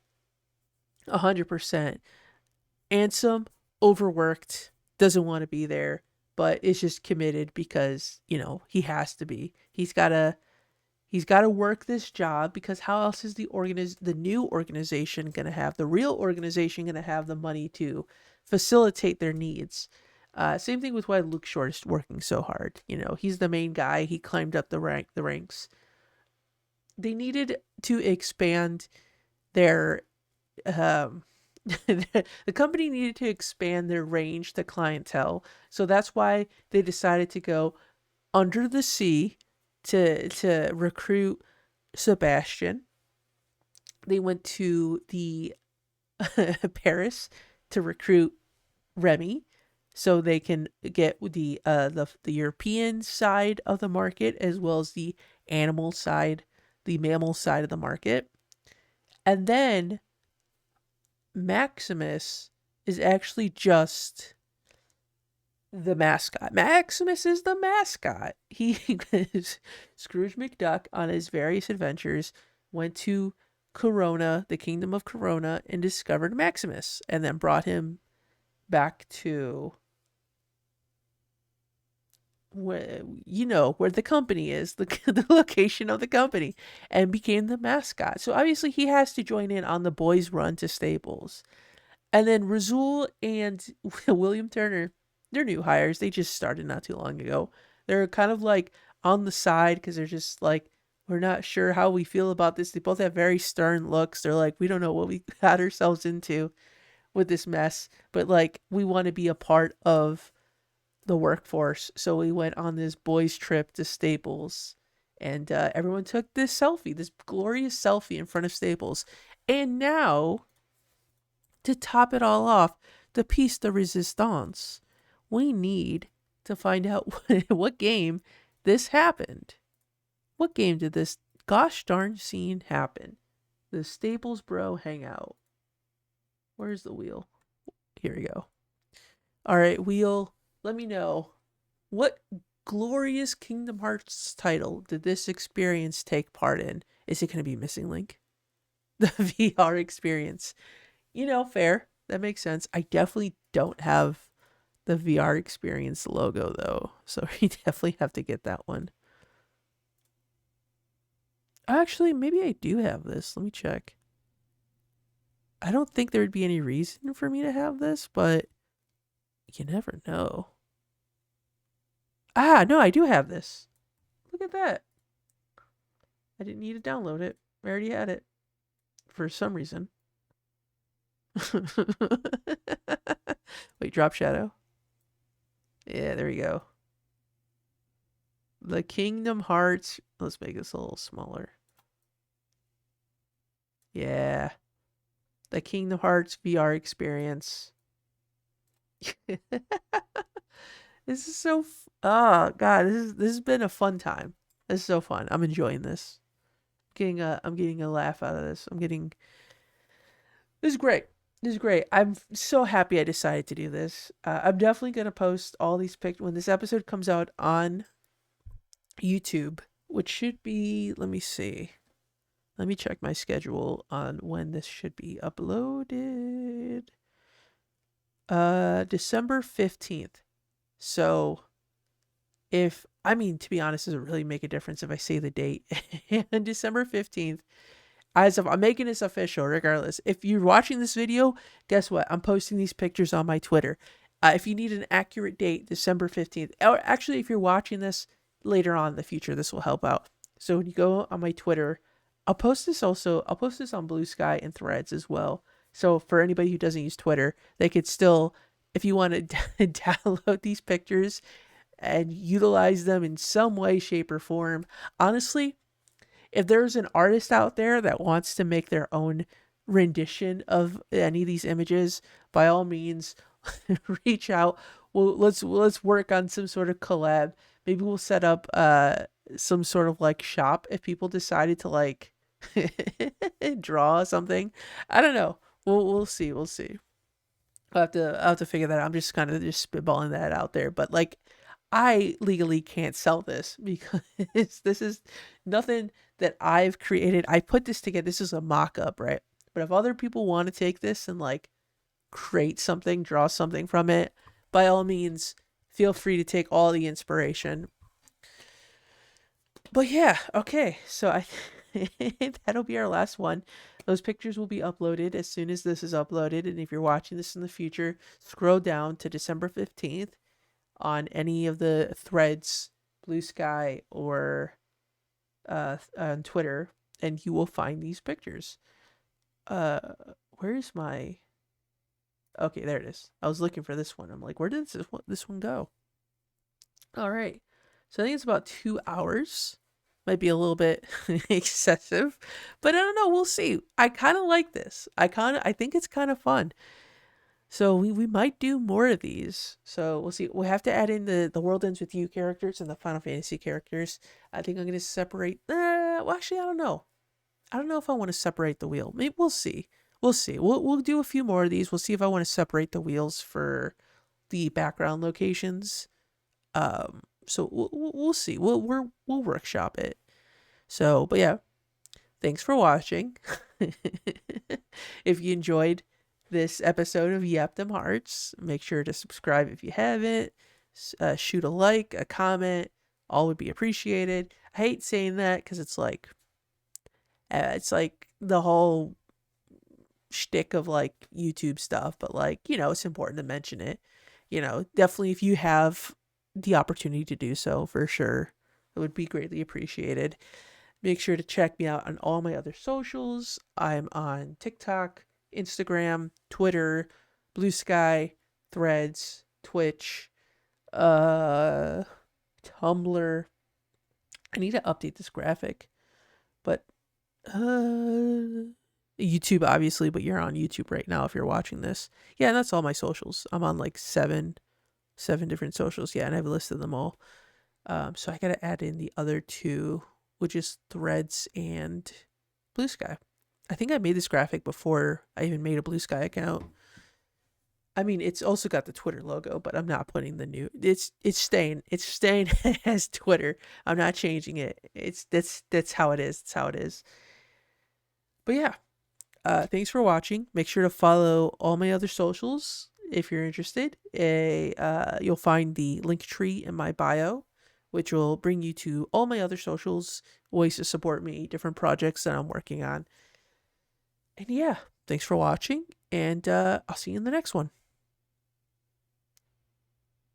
100%. Ansem, overworked, doesn't want to be there, but is just committed because, he has to be. He's got to work this job because how else is the new organization going to have, the real organization going to have the money to facilitate their needs? Same thing with why Luke Short is working so hard. He's the main guy. He climbed up the ranks. They needed to expand their the company needed to expand their range to clientele. So that's why they decided to go under the sea to recruit Sebastian. They went to the Paris to recruit Remy, so they can get the European side of the market as well as the animal side, the mammal side of the market. And then Maximus is actually just the mascot. Maximus is the mascot. He Scrooge McDuck on his various adventures went to Corona, the kingdom of Corona, and discovered Maximus, and then brought him back to where the company is, the location of the company, and became the mascot. So obviously he has to join in on the boys' run to Staples. And then Razul and William Turner, they're new hires. They just started not too long ago. They're kind of like on the side because they're just like, we're not sure how we feel about this. They both have very stern looks. They're like, we don't know what we got ourselves into with this mess, but like, we want to be a part of the workforce. So we went on this boys' trip to Staples, and everyone took this selfie, this glorious selfie in front of Staples. And now, to top it all off, the piece de resistance, we need to find out what game this happened. What game did this gosh darn scene happen? The Staples Bro Hangout. Where's the wheel? Here we go. All right, wheel, let me know. What glorious Kingdom Hearts title did this experience take part in? Is it going to be Missing Link? The VR experience. Fair. That makes sense. I definitely don't have the VR experience logo though, so we definitely have to get that one. Actually, maybe I do have this. Let me check. I don't think there would be any reason for me to have this, but you never know. No, I do have this. Look at that. I didn't need to download it. I already had it for some reason. Wait, drop shadow. Yeah, there we go. The Kingdom Hearts. Let's make this a little smaller. Yeah. The Kingdom Hearts VR experience. This is so. Oh God, this has been a fun time. This is so fun. I'm enjoying this. I'm getting a laugh out of this. This is great. This is great. I'm so happy I decided to do this. I'm definitely gonna post all these pictures when this episode comes out on YouTube, which should be. Let me see. Let me check my schedule on when this should be uploaded. December 15th. So to be honest, does it really make a difference if I say the date? And December 15th, I'm making this official regardless. If you're watching this video, guess what? I'm posting these pictures on my Twitter. If you need an accurate date, December 15th. Or actually, if you're watching this later on in the future, this will help out. So when you go on my Twitter, I'll post this on Blue Sky and Threads as well. So for anybody who doesn't use Twitter, they could still, if you want to download these pictures and utilize them in some way, shape, or form. Honestly, if there's an artist out there that wants to make their own rendition of any of these images, by all means, reach out. Well, let's work on some sort of collab. Maybe we'll set up some sort of like shop if people decided to like draw something. I don't know. We'll see. I'll have to figure that out. I'm just kind of just spitballing that out there, but like, I legally can't sell this because this is nothing that I've created. I put this together. This is a mock-up, right? But if other people want to take this and like create something, draw something from it, by all means, feel free to take all the inspiration. But yeah, okay. So that'll be our last one. Those pictures will be uploaded as soon as this is uploaded. And if you're watching this in the future, scroll down to December 15th. On any of the threads, Blue Sky, or on Twitter, and you will find these pictures. Where's my... Okay, there it is. I was looking for this one. I'm like, where did this one go? All right. So I think it's about 2 hours. Might be a little bit excessive, but I don't know. We'll see. I kind of like this. I think it's kind of fun. So we might do more of these. So we'll see. We'll have to add in the World Ends With You characters and the Final Fantasy characters. I think I'm going to separate. Well, actually, I don't know. I don't know if I want to separate the wheel. Maybe we'll see. We'll see. We'll do a few more of these. We'll see if I want to separate the wheels for the background locations. So we'll see. We'll workshop it. So, but yeah, thanks for watching. If you enjoyed this episode of Yapdom Hearts, make sure to subscribe if you haven't. Shoot a like, a comment, all would be appreciated. I hate saying that because it's like the whole shtick of like YouTube stuff, but like, it's important to mention it. Definitely if you have the opportunity to do so, for sure, it would be greatly appreciated. Make sure to check me out on all my other socials. I'm on TikTok, Instagram, Twitter, Blue Sky, Threads, Twitch, Tumblr. I need to update this graphic, but YouTube obviously, but you're on YouTube right now if you're watching this. Yeah, and that's all my socials. I'm on like seven different socials. Yeah, and I've listed them all. So I gotta add in the other two, which is Threads and Blue Sky. I think I made this graphic before I even made a Blue Sky account. I mean, it's also got the Twitter logo, but I'm not putting the new. It's staying as Twitter. I'm not changing it. That's how it is. That's how it is. But yeah, thanks for watching. Make sure to follow all my other socials if you're interested. You'll find the link tree in my bio, which will bring you to all my other socials, ways to support me, different projects that I'm working on. And yeah, thanks for watching, and I'll see you in the next one.